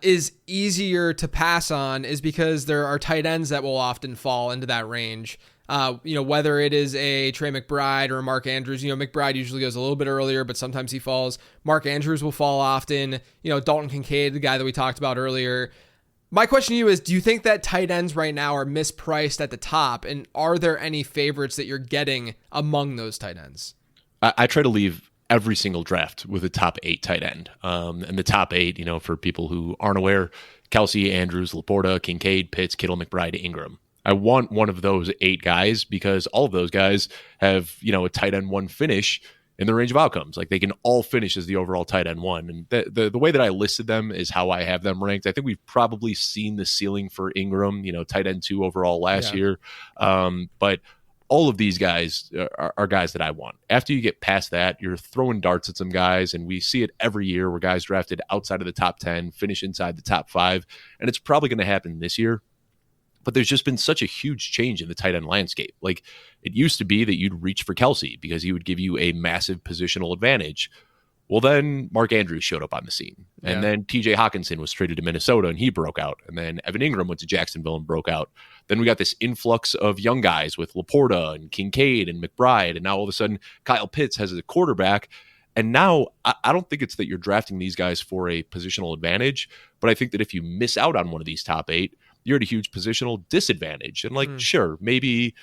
S1: is easier to pass on is because there are tight ends that will often fall into that range. Whether it is a Trey McBride or a Mark Andrews, McBride usually goes a little bit earlier, but sometimes he falls. Mark Andrews will fall often. Dalton Kincaid, the guy that we talked about earlier. My question to you is, do you think that tight ends right now are mispriced at the top? And are there any favorites that you're getting among those tight ends?
S2: I try to leave every single draft with a top 8 tight end. And the top 8, for people who aren't aware, Kelsey, Andrews, Laporta, Kincaid, Pitts, Kittle, McBride, Ingram. I want one of those 8 guys because all of those guys have, a tight end 1 finish in the range of outcomes. Like they can all finish as the overall tight end 1. And the way that I listed them is how I have them ranked. I think we've probably seen the ceiling for Ingram, tight end 2 overall last year. But all of these guys are guys that I want. After you get past that, you're throwing darts at some guys, and we see it every year where guys drafted outside of the top 10 finish inside the top 5. And it's probably going to happen this year. But there's just been such a huge change in the tight end landscape. Like it used to be that you'd reach for Kelsey because he would give you a massive positional advantage. Well, then Mark Andrews showed up on the scene. And then TJ Hawkinson was traded to Minnesota and he broke out. And then Evan Ingram went to Jacksonville and broke out. Then we got this influx of young guys with Laporta and Kincaid and McBride. And now all of a sudden Kyle Pitts has a quarterback. And now I don't think it's that you're drafting these guys for a positional advantage, but I think that if you miss out on one of these top 8, you're at a huge positional disadvantage. And sure, maybe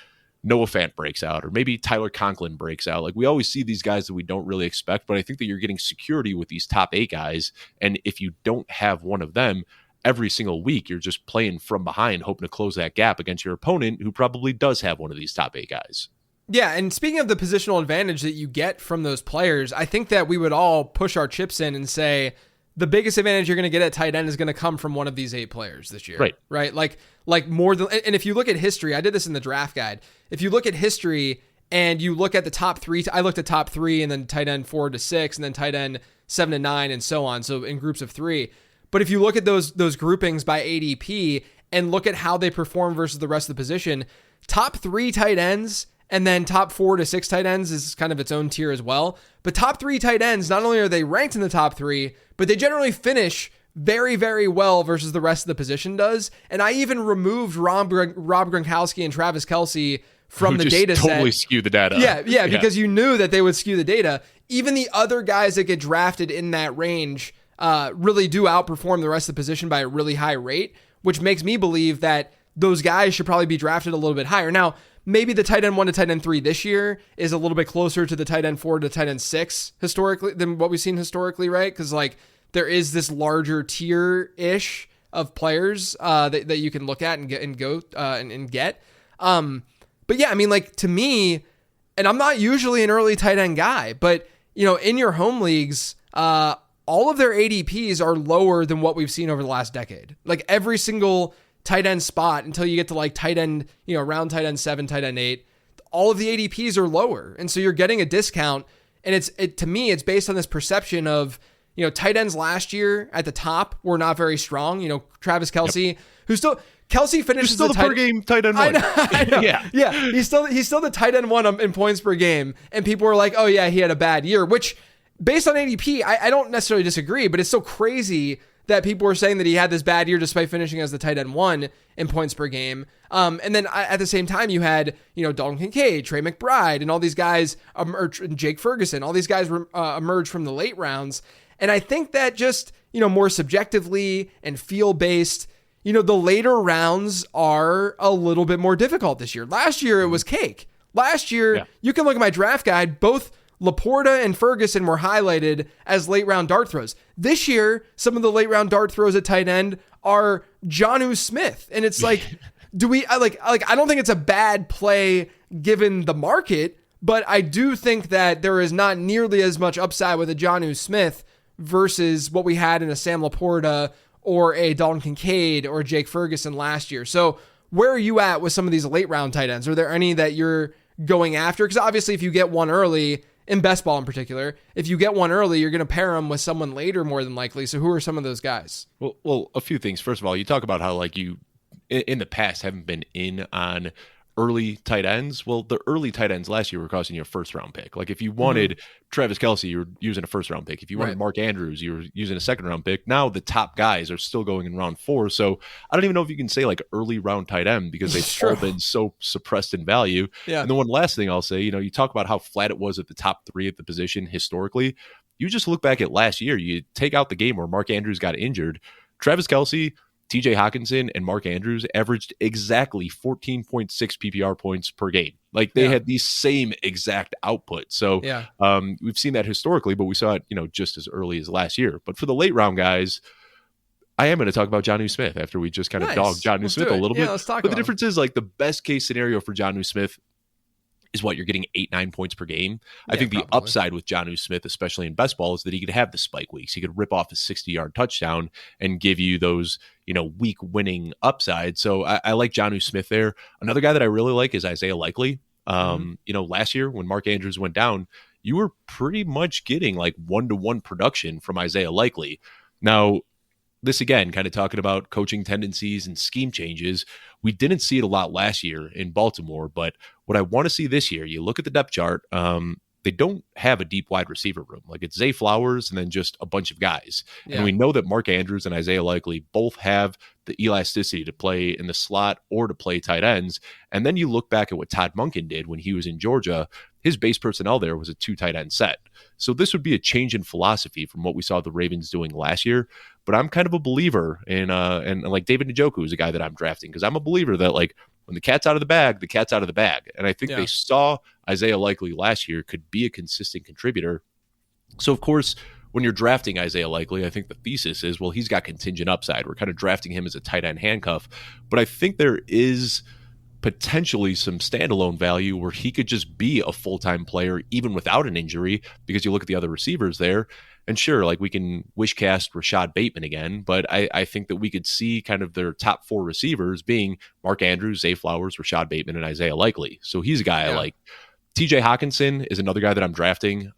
S2: Noah Fant breaks out, or maybe Tyler Conklin breaks out. Like we always see these guys that we don't really expect, but I think that you're getting security with these top 8 guys. And if you don't have one of them every single week, you're just playing from behind, hoping to close that gap against your opponent who probably does have one of these top 8 guys.
S1: Yeah, and speaking of the positional advantage that you get from those players, I think that we would all push our chips in and say, the biggest advantage you're going to get at tight end is going to come from one of these 8 players this year. Right. Like more than, and if you look at history, I did this in the draft guide. If you look at history and you look at the top 3, I looked at top 3 and then tight end 4 to 6 and then tight end 7 to 9 and so on. So in groups of 3. But if you look at those groupings by ADP and look at how they perform versus the rest of the position, top 3 tight ends and then top 4 to 6 tight ends is kind of its own tier as well. But top 3 tight ends, not only are they ranked in the top 3, but they generally finish very, very well versus the rest of the position does. And I even removed Rob Gronkowski and Travis Kelce from the data set.
S2: Totally skew the data.
S1: Yeah, because you knew that they would skew the data. Even the other guys that get drafted in that range really do outperform the rest of the position by a really high rate, which makes me believe that those guys should probably be drafted a little bit higher. Now, maybe the tight end 1 to tight end 3 this year is a little bit closer to the tight end 4 to tight end 6 historically than what we've seen historically, right? Because like there is this larger tier-ish of players that you can look at and get. But yeah, I mean, like to me, and I'm not usually an early tight end guy, but in your home leagues, all of their ADPs are lower than what we've seen over the last decade. Like every single tight end spot until you get to like tight end, around tight end 7, tight end 8, all of the ADPs are lower. And so you're getting a discount. And to me, it's based on this perception of, tight ends last year at the top were not very strong. Travis Kelce, Kelce finishes
S2: still the per game tight end 1.
S1: I know. Yeah. He's still the tight end 1 in points per game. And people were like, oh yeah, he had a bad year, which based on ADP, I don't necessarily disagree, but it's so crazy that people were saying that he had this bad year despite finishing as the tight end 1 in points per game. And then at the same time, you had, Dalton Kincaid, Trey McBride, and all these guys, Jake Ferguson, all these guys emerge from the late rounds. And I think that just, more subjectively and feel-based, the later rounds are a little bit more difficult this year. Last year, it was cake. Last year, You can look at my draft guide, both Laporta and Ferguson were highlighted as late round dart throws. This year, some of the late round dart throws at tight end are Jonnu Smith. And it's like, I don't think it's a bad play given the market, but I do think that there is not nearly as much upside with a Jonnu Smith versus what we had in a Sam Laporta or a Dalton Kincaid or Jake Ferguson last year. So where are you at with some of these late round tight ends? Are there any that you're going after? Because obviously if you get one early, in best ball in particular, if you get one early, you're going to pair them with someone later more than likely. So who are some of those guys?
S2: Well, a few things. First of all, you talk about how like you in the past haven't been in on early tight ends. Well, the early tight ends last year were costing you a first round pick. Like if you wanted Travis Kelce, you were using a first round pick. If you wanted Mark Andrews, you were using a second round pick. Now the top guys are still going in round 4. So I don't even know if you can say like early round tight end because they've all been so suppressed in value. Yeah. And then one last thing I'll say, you talk about how flat it was at the top 3 at the position historically. You just look back at last year, you take out the game where Mark Andrews got injured. Travis Kelce, TJ Hawkinson and Mark Andrews averaged exactly 14.6 PPR points per game. Like they had the same exact output. So we've seen that historically, but we saw it, just as early as last year. But for the late round guys, I am going to talk about Jonnu Smith after we just kind of dogged Jonnu Smith a little bit.
S1: Let's talk
S2: but the
S1: about
S2: difference is like the best case scenario for Jonnu Smith is what you're getting 8-9 points per game. I think the upside with Jonnu Smith, especially in best ball, is that he could have the spike weeks. He could rip off a 60-yard touchdown and give you those, week winning upside. So I like Jonnu Smith there. Another guy that I really like is Isaiah Likely. Last year when Mark Andrews went down, you were pretty much getting like 1-to-1 production from Isaiah Likely. Now, this again, kind of talking about coaching tendencies and scheme changes. We didn't see it a lot last year in Baltimore, but what I want to see this year, you look at the depth chart, they don't have a deep wide receiver room. Like it's Zay Flowers and then just a bunch of guys. Yeah. And we know that Mark Andrews and Isaiah Likely both have the elasticity to play in the slot or to play tight ends. And then you look back at what Todd Monken did when he was in Georgia. His base personnel there was a 2 tight end set. So this would be a change in philosophy from what we saw the Ravens doing last year. But I'm kind of a believer in, and like David Njoku is a guy that I'm drafting because I'm a believer that like when the cat's out of the bag, the cat's out of the bag. And I think they saw Isaiah Likely last year could be a consistent contributor. So of course, when you're drafting Isaiah Likely, I think the thesis is, well, he's got contingent upside. We're kind of drafting him as a tight end handcuff. But I think there is potentially some standalone value where he could just be a full-time player even without an injury, because you look at the other receivers there, and sure, like we can wish cast Rashad Bateman again, but I think that we could see kind of their top 4 receivers being Mark Andrews, Zay Flowers, Rashad Bateman, and Isaiah Likely. So he's a guy I like. TJ Hawkinson is another guy that I'm drafting.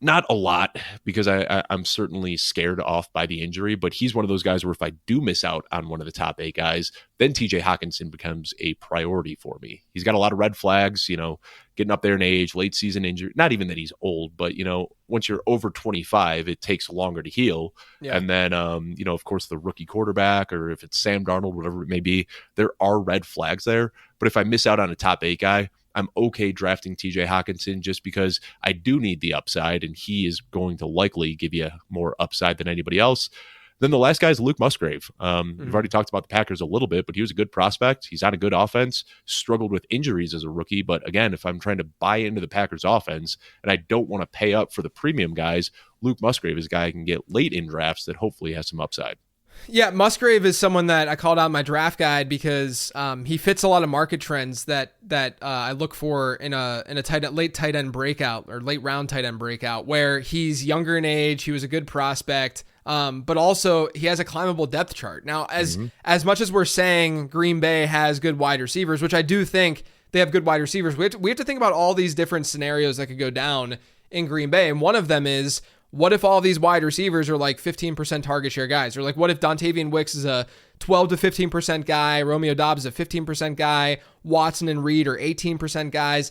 S2: Not a lot because I'm certainly scared off by the injury, but he's one of those guys where if I do miss out on one of the top 8 guys, then TJ Hawkinson becomes a priority for me. He's got a lot of red flags, getting up there in age, late season injury. Not even that he's old, but once you're over 25, it takes longer to heal. Yeah. And then, of course, the rookie quarterback, or if it's Sam Darnold, whatever it may be, there are red flags there. But if I miss out on a top 8 guy, I'm okay drafting TJ Hawkinson just because I do need the upside, and he is going to likely give you more upside than anybody else. Then the last guy is Luke Musgrave. We've already talked about the Packers a little bit, but he was a good prospect. He's on a good offense, struggled with injuries as a rookie. But again, if I'm trying to buy into the Packers offense and I don't want to pay up for the premium guys, Luke Musgrave is a guy I can get late in drafts that hopefully has some upside.
S1: Yeah, Musgrave is someone that I called out in my draft guide because he fits a lot of market trends that I look for in a late tight end breakout or late round tight end breakout, where he's younger in age, he was a good prospect, but also he has a climbable depth chart. Now, as much as we're saying Green Bay has good wide receivers, which I do think they have good wide receivers, we have to think about all these different scenarios that could go down in Green Bay, and one of them is, what if all these wide receivers are like 15% target share guys? Or like, what if Dontavian Wicks is a 12 to 15% guy, Romeo Doubs is a 15% guy, Watson and Reed are 18% guys?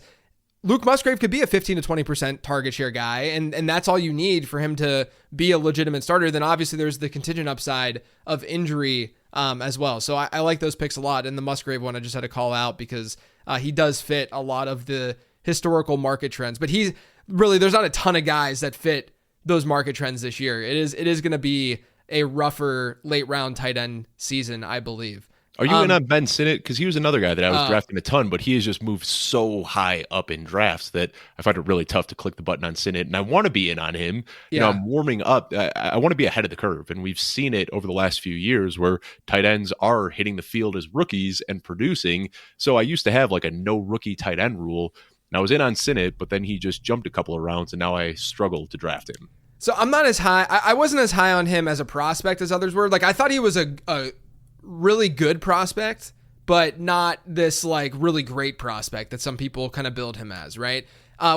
S1: Luke Musgrave could be a 15 to 20% target share guy, and that's all you need for him to be a legitimate starter. Then obviously there's the contingent upside of injury as well. So I like those picks a lot, and the Musgrave one I just had to call out because he does fit a lot of the historical market trends. But he's really, there's not a ton of guys that fit those market trends this year. It is going to be a rougher late round tight end season, I believe.
S2: Are you in on Ben Sinnott? Because he was another guy that I was drafting a ton, but he has just moved so high up in drafts that I find it really tough to click the button on Sinnott. And I want to be in on him. You know, I'm warming up. I want to be ahead of the curve. And we've seen it over the last few years where tight ends are hitting the field as rookies and producing. So I used to have like a no rookie tight end rule. And I was in on Sinnott, but then he just jumped a couple of rounds, and now I struggle to draft him.
S1: So I'm not as high. I wasn't as high on him as a prospect as others were. Like, I thought he was a really good prospect, but not this like really great prospect that some people kind of build him as, right?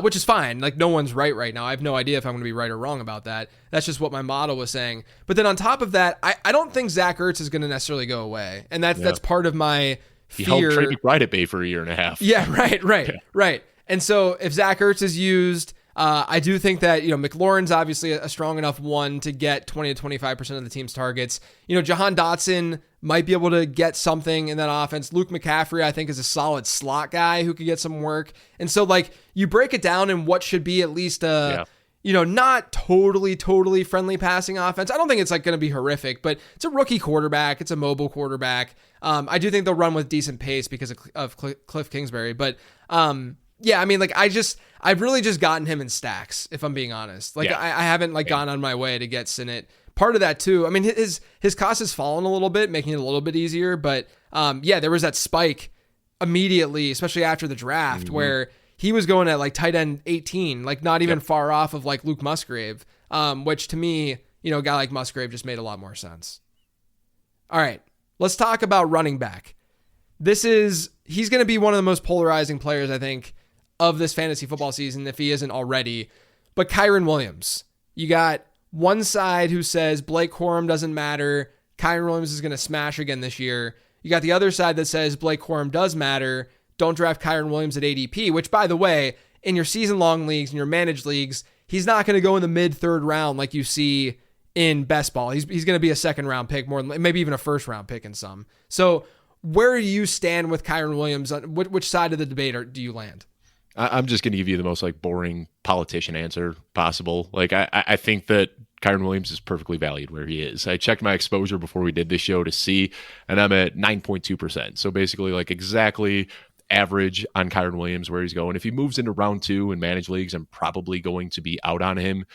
S1: Which is fine. Like, no one's right now. I have no idea if I'm going to be right or wrong about that. That's just what my model was saying. But then on top of that, I don't think Zach Ertz is going to necessarily go away. And that's part of my fear.
S2: He held Trey McBride at bay for a year and a half.
S1: Yeah, right. And so if Zach Ertz is used, I do think that, McLaurin's obviously a strong enough one to get 20 to 25% of the team's targets. Jahan Dotson might be able to get something in that offense. Luke McCaffrey, I think, is a solid slot guy who could get some work. And so, like, you break it down in what should be at least a not totally friendly passing offense. I don't think it's like going to be horrific, but it's a rookie quarterback. It's a mobile quarterback. I do think they'll run with decent pace because of Cliff Kingsbury. But yeah, I mean, like I've really just gotten him in stacks, if I'm being honest. Like I haven't gone on my way to get Sinnott. Part of that too. I mean, his cost has fallen a little bit, making it a little bit easier. But yeah, there was that spike immediately, especially after the draft, where he was going at like tight end 18, like not even far off of like Luke Musgrave, which to me, a guy like Musgrave just made a lot more sense. All right, let's talk about running back. He's going to be one of the most polarizing players, I think, of this fantasy football season, if he isn't already. But Kyren Williams, you got one side who says Blake Corum doesn't matter. Kyren Williams is going to smash again this year. You got the other side that says Blake Corum does matter. Don't draft Kyren Williams at ADP, which, by the way, in your season-long leagues and your managed leagues, he's not going to go in the mid-third round like you see in best ball. He's going to be a second-round pick, maybe even a first-round pick in some. So where do you stand with Kyren Williams? Which side of the debate do you land?
S2: I'm just going to give you the most boring politician answer possible. I think that Kyren Williams is perfectly valued where he is. I checked my exposure before we did this show to see, and I'm at 9.2%. So basically exactly average on Kyren Williams where he's going. If he moves into round 2 in managed leagues, I'm probably going to be out on him.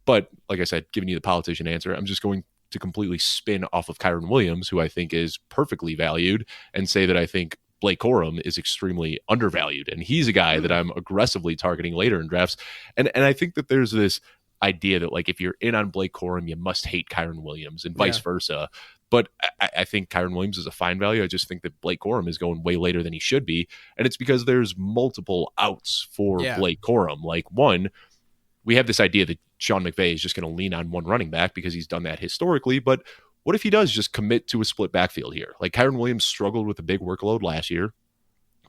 S2: But like I said, giving you the politician answer, I'm just going to completely spin off of Kyren Williams, who I think is perfectly valued, and say that I think Blake Corum is extremely undervalued. And he's a guy that I'm aggressively targeting later in drafts. And I think that there's this idea that if you're in on Blake Corum, you must hate Kyren Williams and vice versa. But I think Kyren Williams is a fine value. I just think that Blake Corum is going way later than he should be. And it's because there's multiple outs for Blake Corum. One, we have this idea that Sean McVay is just going to lean on one running back because he's done that historically. But what if he does just commit to a split backfield here? Kyren Williams struggled with a big workload last year,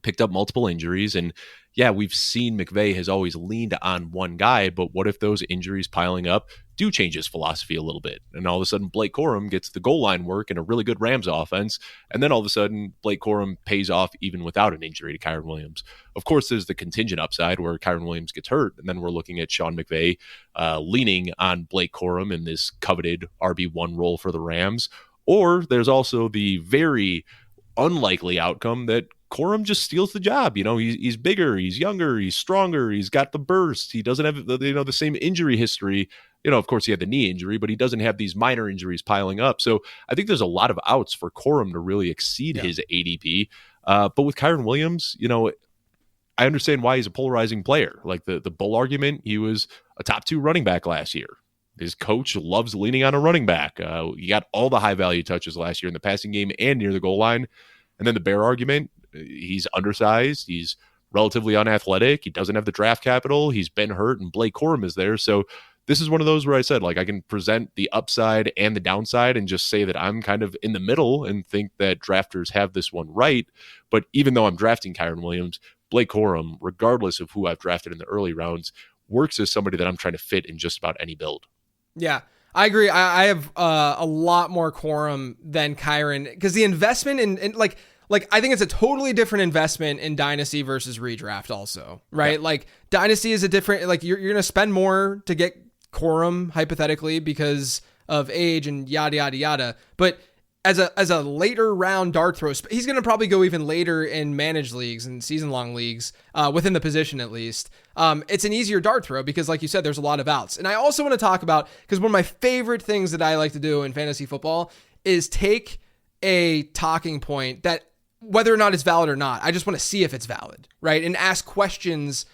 S2: picked up multiple injuries. And yeah, we've seen McVay has always leaned on one guy, but what if those injuries piling up do change his philosophy a little bit? And all of a sudden Blake Corum gets the goal line work in a really good Rams offense. And then all of a sudden Blake Corum pays off even without an injury to Kyren Williams. Of course, there's the contingent upside where Kyren Williams gets hurt. And then we're looking at Sean McVay leaning on Blake Corum in this coveted RB1 role for the Rams. Or there's also the very unlikely outcome that Corum just steals the job. He's bigger, he's younger, he's stronger, he's got the burst. He doesn't have the same injury history. Of course he had the knee injury, but he doesn't have these minor injuries piling up. So I think there's a lot of outs for Corum to really exceed his ADP. But with Kyren Williams, I understand why he's a polarizing player. The bull argument, he was a top 2 running back last year. His coach loves leaning on a running back. He got all the high value touches last year in the passing game and near the goal line. And then the bear argument, he's undersized. He's relatively unathletic. He doesn't have the draft capital. He's been hurt, and Blake Corum is there. So this is one of those where I said, I can present the upside and the downside and just say that I'm kind of in the middle and think that drafters have this one right. But even though I'm drafting Kyren Williams, Blake Corum, regardless of who I've drafted in the early rounds, works as somebody that I'm trying to fit in just about any build.
S1: Yeah, I agree. I have a lot more Corum than Kyren because the investment in I think it's a totally different investment in Dynasty versus redraft also, right? Yeah. Dynasty is a different, you're going to spend more to get Corum hypothetically because of age and yada, yada, yada. But as a later round dart throw, he's going to probably go even later in managed leagues and season long leagues within the position at least. It's an easier dart throw because like you said, there's a lot of outs. And I also want to talk about, because one of my favorite things that I like to do in fantasy football is take a talking point that whether or not it's valid or not, I just want to see if it's valid, right? And ask questions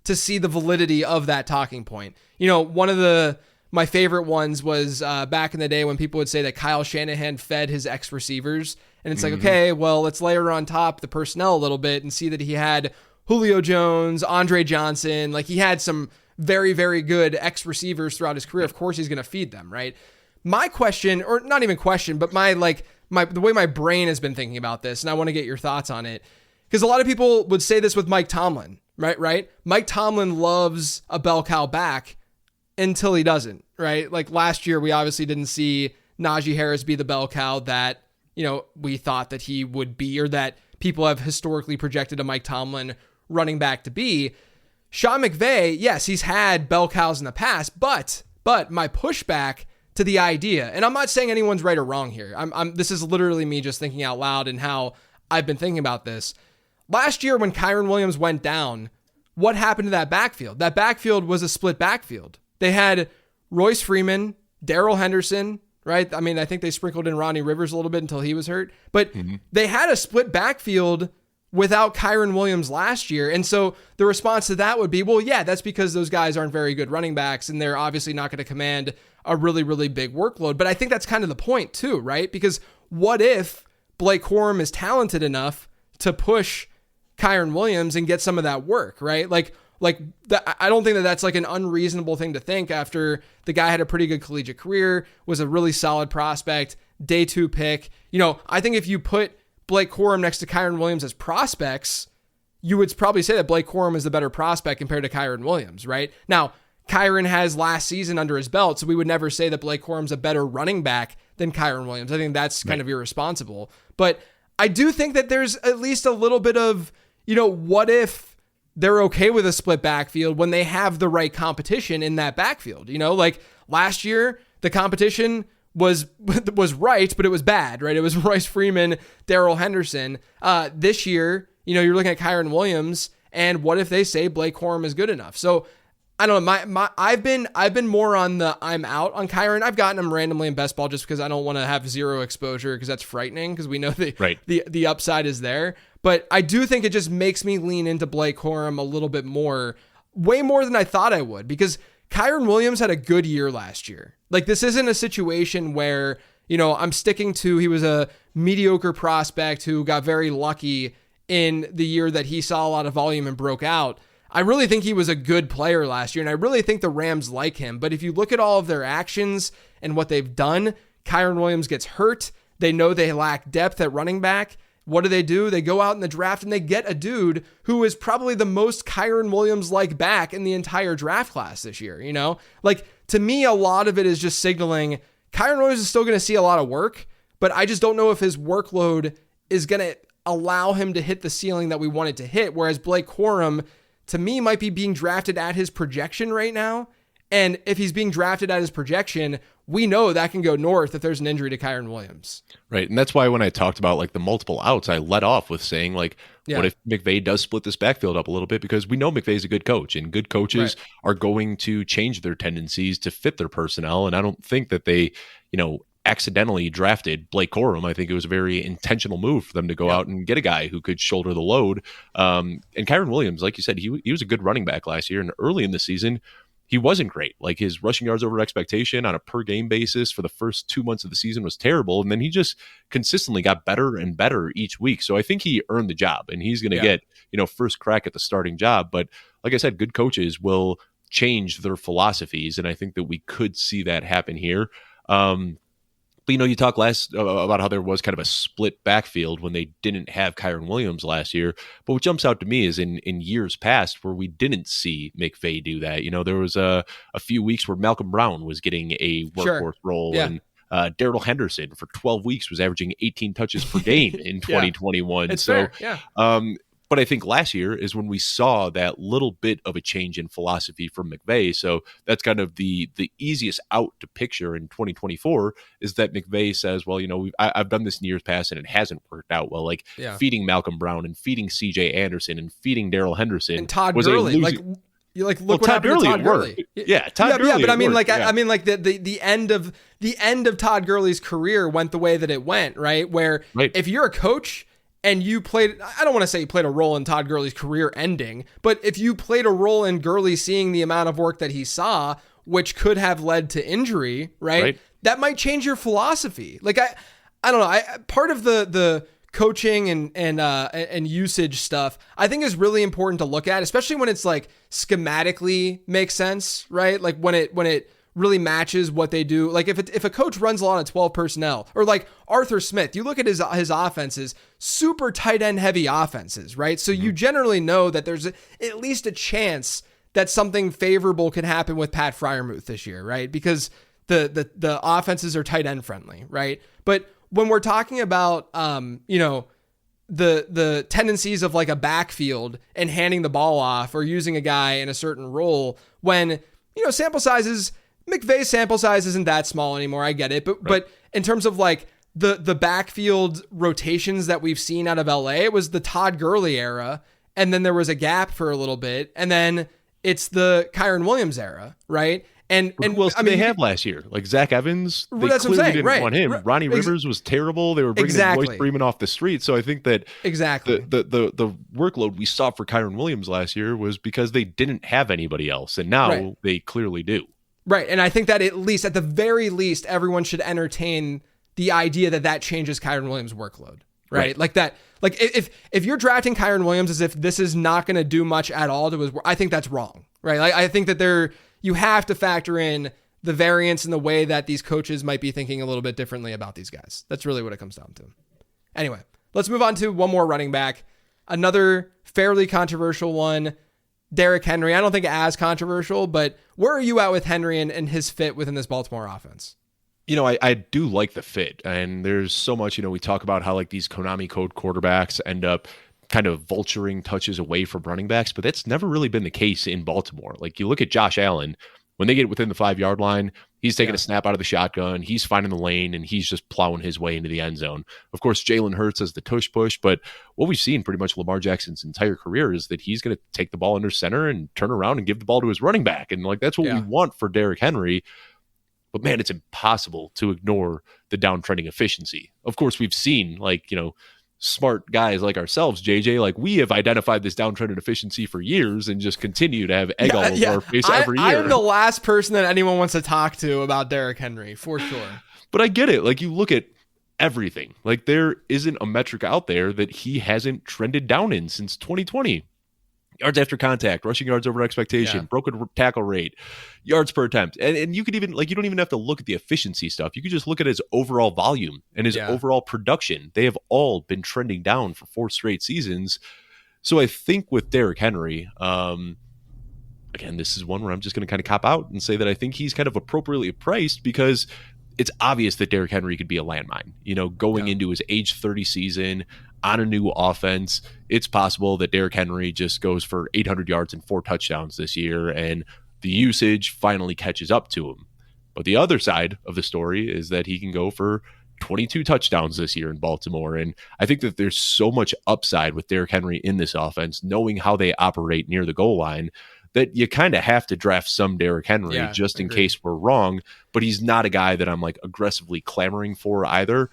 S1: to see the validity of that talking point. One of my favorite ones was back in the day when people would say that Kyle Shanahan fed his ex-receivers. And it's okay, well, let's layer on top the personnel a little bit and see that he had Julio Jones, Andre Johnson. He had some very, very good ex-receivers throughout his career. Of course, he's going to feed them, right? My question, or not even question, but the way my brain has been thinking about this, and I want to get your thoughts on it, because a lot of people would say this with Mike Tomlin, right? Mike Tomlin loves a bell cow back until he doesn't, right? Last year, we obviously didn't see Najee Harris be the bell cow that, we thought that he would be, or that people have historically projected a Mike Tomlin running back to be. Sean McVay, yes, he's had bell cows in the past, but my pushback to the idea, and I'm not saying anyone's right or wrong here. This is literally me just thinking out loud and how I've been thinking about this. Last year when Kyren Williams went down, what happened to that backfield? That backfield was a split backfield. They had Royce Freeman, Darrell Henderson, right? I mean, I think they sprinkled in Ronnie Rivers a little bit until he was hurt, but they had a split backfield without Kyren Williams last year. And so the response to that would be, well, yeah, that's because those guys aren't very good running backs and they're obviously not going to command a really, really big workload. But I think that's kind of the point too, right? Because what if Blake Corum is talented enough to push Kyren Williams and get some of that work, right? I don't think that that's like an unreasonable thing to think after the guy had a pretty good collegiate career, was a really solid prospect, day 2 pick. I think if you put Blake Corum next to Kyren Williams as prospects, you would probably say that Blake Corum is the better prospect compared to Kyren Williams, right? Now, Kyren has last season under his belt, so we would never say that Blake Corum's a better running back than Kyren Williams. I think that's kind of irresponsible. But I do think that there's at least a little bit of, what if they're okay with a split backfield when they have the right competition in that backfield? Like last year, the competition was right, but it was bad, right? It was Royce Freeman, Darrell Henderson. This year, you're looking at Kyren Williams, and what if they say Blake Corum is good enough? So I don't know. I've been more on the I'm out on Kyren. I've gotten him randomly in best ball just because I don't want to have zero exposure because that's frightening because we know the upside is there. But I do think it just makes me lean into Blake Corum a little bit more, way more than I thought I would, because Kyren Williams had a good year last year. Like, this isn't a situation where, I'm sticking to he was a mediocre prospect who got very lucky in the year that he saw a lot of volume and broke out. I really think he was a good player last year, and I really think the Rams like him. But if you look at all of their actions and what they've done, Kyren Williams gets hurt. They know they lack depth at running back. What do? They go out in the draft and they get a dude who is probably the most Kyren Williams-like back in the entire draft class this year, Like, to me, a lot of it is just signaling Kyren Williams is still going to see a lot of work, but I just don't know if his workload is going to allow him to hit the ceiling that we wanted to hit, whereas Blake Corum, to me, might be being drafted at his projection right now. And if he's being drafted at his projection, we know that can go north if there's an injury to Kyren Williams.
S2: Right. And that's why when I talked about like the multiple outs, I led off with saying what if McVay does split this backfield up a little bit? Because we know McVay's a good coach, and good coaches are going to change their tendencies to fit their personnel. And I don't think that they, accidentally drafted Blake Corum. I think it was a very intentional move for them to go out and get a guy who could shoulder the load. And Kyren Williams, like you said, he was a good running back last year, and early in the season, he wasn't great. Like, his rushing yards over expectation on a per game basis for the first 2 months of the season was terrible. And then he just consistently got better and better each week. So I think he earned the job, and he's going to get, first crack at the starting job. But like I said, good coaches will change their philosophies. And I think that we could see that happen here. But, you talk last about how there was kind of a split backfield when they didn't have Kyren Williams last year. But what jumps out to me is in years past where we didn't see McVay do that. There was a few weeks where Malcolm Brown was getting a workhorse role. And Darrell Henderson for 12 weeks was averaging 18 touches per game in 2021.
S1: It's fair. Yeah.
S2: But I think last year is when we saw that little bit of a change in philosophy from McVay. So that's kind of the easiest out to picture in 2024 is that McVay says, well, I've done this in years past and it hasn't worked out well. Like feeding Malcolm Brown and feeding C.J. Anderson and feeding Darrell Henderson
S1: and Todd Gurley. Look what happened to Todd Gurley.
S2: Yeah, Todd Gurley.
S1: Yeah, but I mean, the end of Todd Gurley's career went the way that it went, right? Where if you're a coach and you played, I don't want to say you played a role in Todd Gurley's career ending, but if you played a role in Gurley seeing the amount of work that he saw, which could have led to injury, right? That might change your philosophy. Like, I don't know. Part of the coaching and usage stuff, I think is really important to look at, especially when it's like schematically makes sense, right? Like when it really matches what they do. Like if a coach runs a lot of 12 personnel, or like Arthur Smith, you look at his offenses, super tight end heavy offenses, right? So you generally know that there's at least a chance that something favorable could happen with Pat Freiermuth this year, right? Because the offenses are tight end friendly, right? But when we're talking about, the tendencies of like a backfield and handing the ball off or using a guy in a certain role when, sample sizes, McVay's sample size isn't that small anymore. I get it. But in terms of like the backfield rotations that we've seen out of LA, it was the Todd Gurley era. And then there was a gap for a little bit. And then it's the Kyren Williams era, right? And
S2: who else did they have last year? Like Zach Evans, they
S1: that's
S2: clearly
S1: what I'm saying.
S2: didn't want him. Ronnie Rivers was terrible. They were bringing in Royce Freeman off the street. So I think that the workload we saw for Kyren Williams last year was because they didn't have anybody else, and now they clearly do.
S1: Right, and I think that at the very least, everyone should entertain the idea that changes Kyren Williams' workload. Right? Like that. Like if you're drafting Kyren Williams as if this is not going to do much at all to his work, I think that's wrong. Right? Like I think that you have to factor in the variance in the way that these coaches might be thinking a little bit differently about these guys. That's really what it comes down to. Anyway, let's move on to one more running back. Another fairly controversial one, Derrick Henry. I don't think as controversial, but where are you at with Henry and his fit within this Baltimore offense?
S2: I do like the fit, and there's so much, we talk about how like these Konami code quarterbacks end up kind of vulturing touches away from running backs, but that's never really been the case in Baltimore. Like you look at Josh Allen, when they get within the 5-yard line, he's taking a snap out of the shotgun, he's finding the lane, and he's just plowing his way into the end zone. Of course, Jalen Hurts as the tush push, but what we've seen pretty much Lamar Jackson's entire career is that he's going to take the ball under center and turn around and give the ball to his running back. And like, that's what we want for Derrick Henry. But man, it's impossible to ignore the downtrending efficiency. Of course, we've seen smart guys like ourselves, JJ, like we have identified this downtrending efficiency for years and just continue to have egg all over our face every year.
S1: I am the last person that anyone wants to talk to about Derrick Henry, for sure.
S2: But I get it. Like you look at everything. Like there isn't a metric out there that he hasn't trended down in since 2020. Yards after contact, rushing yards over expectation, broken tackle rate, yards per attempt. And you could even, you don't even have to look at the efficiency stuff. You could just look at his overall volume and his overall production. They have all been trending down for 4 straight seasons. So I think with Derrick Henry, again, this is one where I'm just going to kind of cop out and say that I think he's kind of appropriately priced because it's obvious that Derrick Henry could be a landmine, going into his age 30 season on a new offense. It's possible that Derrick Henry just goes for 800 yards and 4 touchdowns this year, and the usage finally catches up to him. But the other side of the story is that he can go for 22 touchdowns this year in Baltimore. And I think that there's so much upside with Derrick Henry in this offense, knowing how they operate near the goal line, that you kind of have to draft some Derrick Henry just in case we're wrong. But he's not a guy that I'm like aggressively clamoring for either.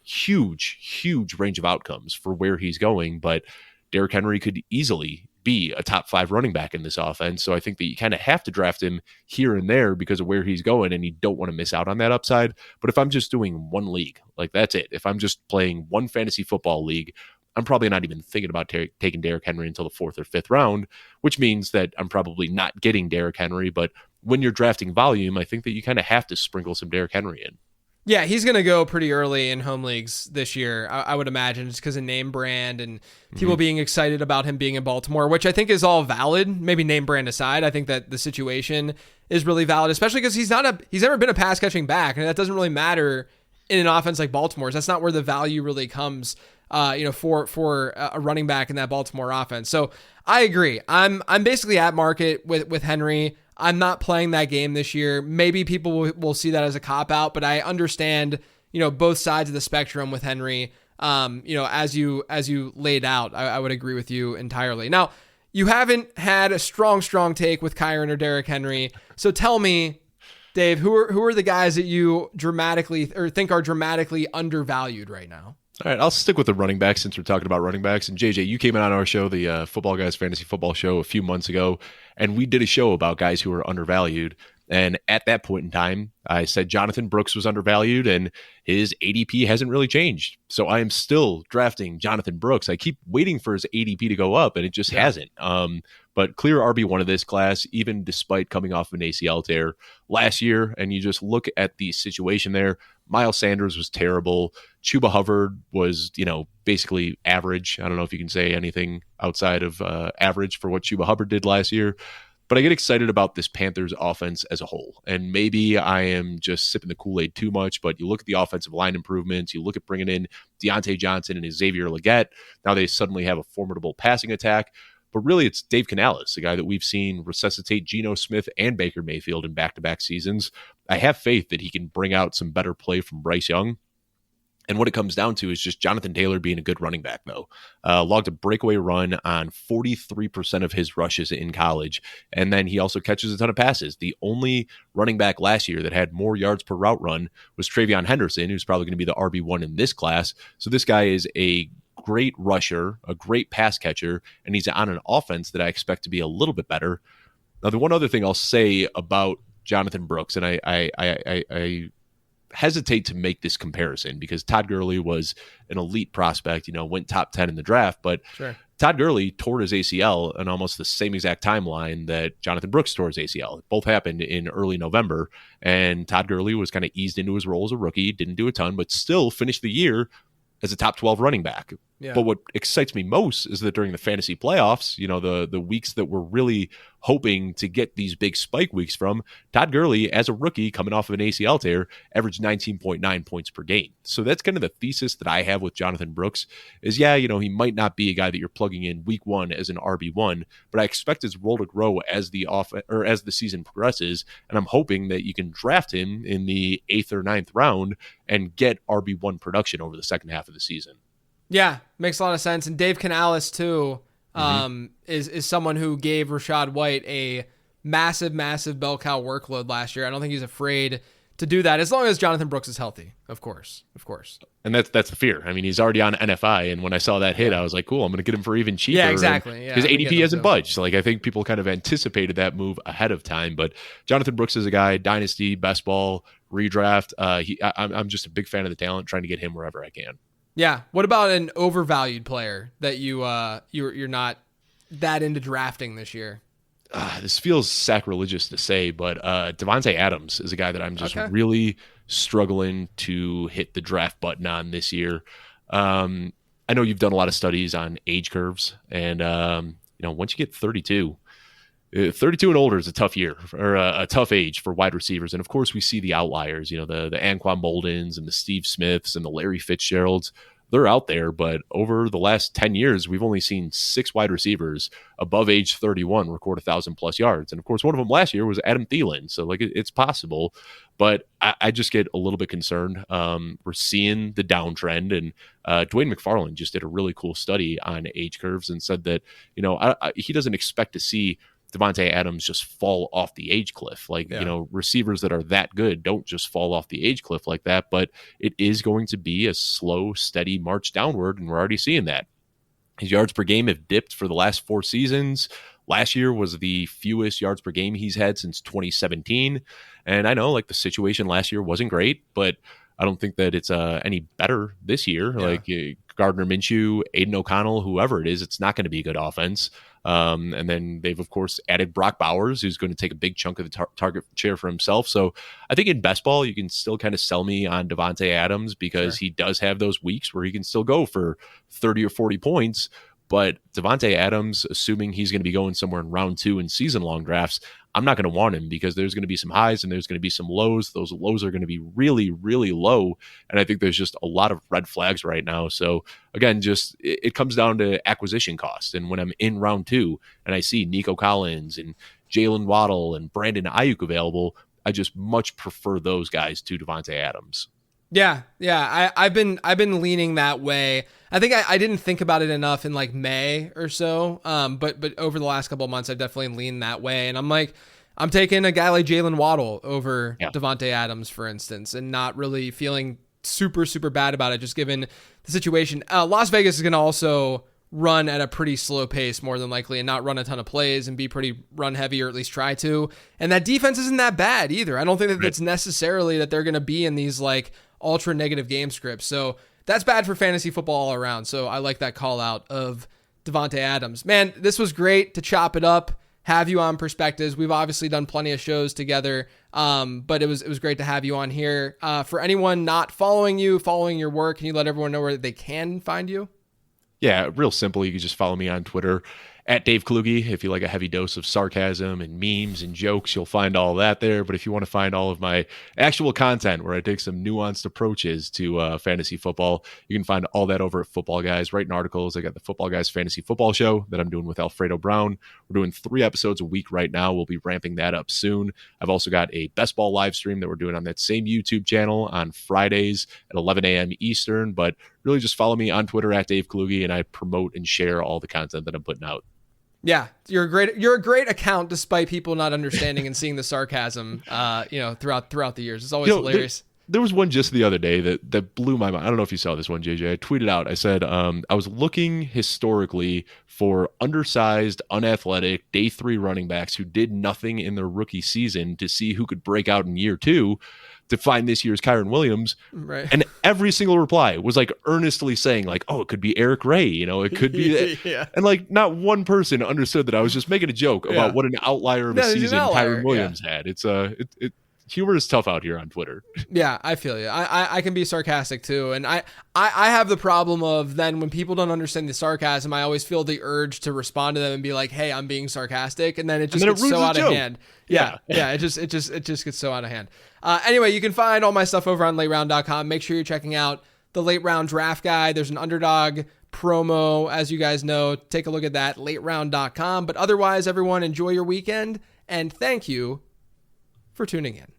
S2: Huge range of outcomes for where he's going, but Derrick Henry could easily be a top 5 running back in this offense. So I think that you kind of have to draft him here and there because of where he's going, and you don't want to miss out on that upside. But if I'm just doing one league, like that's it. If I'm just playing one fantasy football league, I'm probably not even thinking about taking Derrick Henry until the 4th or 5th round, which means that I'm probably not getting Derrick Henry. But when you're drafting volume, I think that you kind of have to sprinkle some Derrick Henry in.
S1: Yeah, he's going to go pretty early in home leagues this year, I would imagine, just because of name brand and people being excited about him being in Baltimore, which I think is all valid, maybe name brand aside. I think that the situation is really valid, especially because he's never been a pass catching back, and that doesn't really matter in an offense like Baltimore's. That's not where the value really comes, for a running back in that Baltimore offense. So I agree. I'm basically at market with Henry. I'm not playing that game this year. Maybe people will see that as a cop-out, but I understand, both sides of the spectrum with Henry. As you laid out, I would agree with you entirely. Now, you haven't had a strong take with Kyren or Derrick Henry. So tell me, Dave, who are the guys that you think are dramatically undervalued right now?
S2: All right, I'll stick with the running back since we're talking about running backs. And JJ, you came in on our show, the Football Guys Fantasy Football Show, a few months ago, and we did a show about guys who are undervalued. And at that point in time, I said Jonathan Brooks was undervalued, and his ADP hasn't really changed. So I am still drafting Jonathan Brooks. I keep waiting for his ADP to go up, and it just hasn't. But clear RB1 of this class, even despite coming off an ACL tear last year. And you just look at the situation there. Miles Sanders was terrible. Chuba Hubbard was, basically average. I don't know if you can say anything outside of average for what Chuba Hubbard did last year. but I get excited about this Panthers offense as a whole. And maybe I am just sipping the Kool-Aid too much, but you look at the offensive line improvements, you look at bringing in Deontay Johnson and Xavier Legette. Now they suddenly have a formidable passing attack. But really, it's Dave Canales, the guy that we've seen resuscitate Geno Smith and Baker Mayfield in back-to-back seasons. I have faith that he can bring out some better play from Bryce Young. And what it comes down to is just Jonathan Taylor being a good running back, though. Logged a breakaway run on 43% of his rushes in college. And then he also catches a ton of passes. The only running back last year that had more yards per route run was Travion Henderson, who's probably going to be the RB1 in this class. So this guy is a great rusher, a great pass catcher, and he's on an offense that I expect to be a little bit better. Now, the one other thing I'll say about Jonathan Brooks, and I hesitate to make this comparison because Todd Gurley was an elite prospect, went top 10 in the draft, but
S1: sure.
S2: Todd Gurley tore his ACL on almost the same exact timeline that Jonathan Brooks tore his ACL. Both happened in early November, and Todd Gurley was kind of eased into his role as a rookie, didn't do a ton, but still finished the year as a top 12 running back.
S1: Yeah.
S2: But what excites me most is that during the fantasy playoffs, the weeks that we're really hoping to get these big spike weeks from, Todd Gurley, as a rookie coming off of an ACL tear, averaged 19.9 points per game. So that's kind of the thesis that I have with Jonathan Brooks is, he might not be a guy that you're plugging in week one as an RB1, but I expect his role to grow as the season progresses. And I'm hoping that you can draft him in the 8th or 9th round and get RB1 production over the second half of the season.
S1: Yeah, makes a lot of sense. And Dave Canales, too, is someone who gave Rachaad White a massive bell cow workload last year. I don't think he's afraid to do that as long as Jonathan Brooks is healthy, of course.
S2: And that's the fear. I mean, he's already on NFI, and when I saw that hit, I was like, cool, I'm going to get him for even cheaper.
S1: Yeah, exactly.
S2: His ADP hasn't budged. Like, I think people kind of anticipated that move ahead of time, but Jonathan Brooks is a guy, dynasty, best ball, redraft. I'm just a big fan of the talent, trying to get him wherever I can.
S1: Yeah. What about an overvalued player that you're not that into drafting this year?
S2: This feels sacrilegious to say, but Davante Adams is a guy that I'm just really struggling to hit the draft button on this year. I know you've done a lot of studies on age curves, and once you get 32 and older is a tough year, or a tough age for wide receivers. And of course, we see the outliers, the Anquan Boldens and the Steve Smiths and the Larry Fitzgeralds. They're out there, but over the last 10 years, we've only seen 6 wide receivers above age 31 record 1,000+ yards. And of course, one of them last year was Adam Thielen. So it's possible, but I just get a little bit concerned. We're seeing the downtrend, and Dwayne McFarland just did a really cool study on age curves and said that, he doesn't expect to see Davante Adams just fall off the age cliff. Receivers that are that good don't just fall off the age cliff like that, but it is going to be a slow, steady march downward, and we're already seeing that. His yards per game have dipped for the last 4 seasons. Last year was the fewest yards per game he's had since 2017. And I know the situation last year wasn't great, but I don't think that it's any better this year. Yeah. Gardner Minshew, Aiden O'Connell, whoever it is, it's not going to be a good offense. And then they've, of course, added Brock Bowers, who's going to take a big chunk of the target share for himself. So I think in best ball, you can still kind of sell me on Davante Adams because he does have those weeks where he can still go for 30 or 40 points. But Davante Adams, assuming he's going to be going somewhere in round 2 in season-long drafts, I'm not going to want him because there's going to be some highs and there's going to be some lows. Those lows are going to be really, really low. And I think there's just a lot of red flags right now. So again, it comes down to acquisition cost. And when I'm in round 2 and I see Nico Collins and Jalen Waddle and Brandon Ayuk available, I just much prefer those guys to Davante Adams.
S1: Yeah. I've been leaning that way. I think I didn't think about it enough in May or so. But over the last couple of months, I've definitely leaned that way. And I'm taking a guy like Jalen Waddle over Davante Adams, for instance, and not really feeling super, super bad about it, just given the situation. Las Vegas is going to also run at a pretty slow pace, more than likely, and not run a ton of plays and be pretty run heavy, or at least try to. And that defense isn't that bad either. I don't think that it's necessarily that they're going to be in these ultra negative game scripts. So that's bad for fantasy football all around. So I like that call out of Davante Adams. Man, this was great to chop it up, have you on Perspectives. We've obviously done plenty of shows together, but it was great to have you on here. For anyone not following your work, can you let everyone know where they can find you?
S2: Yeah, real simple. You can just follow me on Twitter at Dave Kluge. If you like a heavy dose of sarcasm and memes and jokes, you'll find all that there. But if you want to find all of my actual content where I take some nuanced approaches to fantasy football, you can find all that over at Football Guys. Writing articles. I got the Football Guys Fantasy Football Show that I'm doing with Alfredo Brown. We're doing 3 episodes a week right now. We'll be ramping that up soon. I've also got a best ball live stream that we're doing on that same YouTube channel on Fridays at 11 a.m. Eastern. But really just follow me on Twitter at Dave Kluge, and I promote and share all the content that I'm putting out.
S1: Yeah, you're a great account despite people not understanding and seeing the sarcasm throughout the years. It's always hilarious.
S2: There was one just the other day that blew my mind. I don't know if you saw this one, JJ. I tweeted out. I said, I was looking historically for undersized, unathletic, day 3 running backs who did nothing in their rookie season to see who could break out in year 2 to find this year's Kyren Williams.
S1: Right.
S2: And every single reply was like earnestly saying like, oh, it could be Eric Ray. It could be
S1: yeah.
S2: And like not one person understood that I was just making a joke about what an outlier of a season Kyren Williams had. It's humor is tough out here on Twitter.
S1: Yeah, I feel you. I can be sarcastic too. And I have the problem of then when people don't understand the sarcasm, I always feel the urge to respond to them and be like, hey, I'm being sarcastic. And then it just gets so out of hand. Yeah. It just gets so out of hand. Anyway, you can find all my stuff over on lateround.com. Make sure you're checking out the late round draft guide. There's an underdog promo, as you guys know. Take a look at that, lateround.com. But otherwise, everyone, enjoy your weekend. And thank you for tuning in.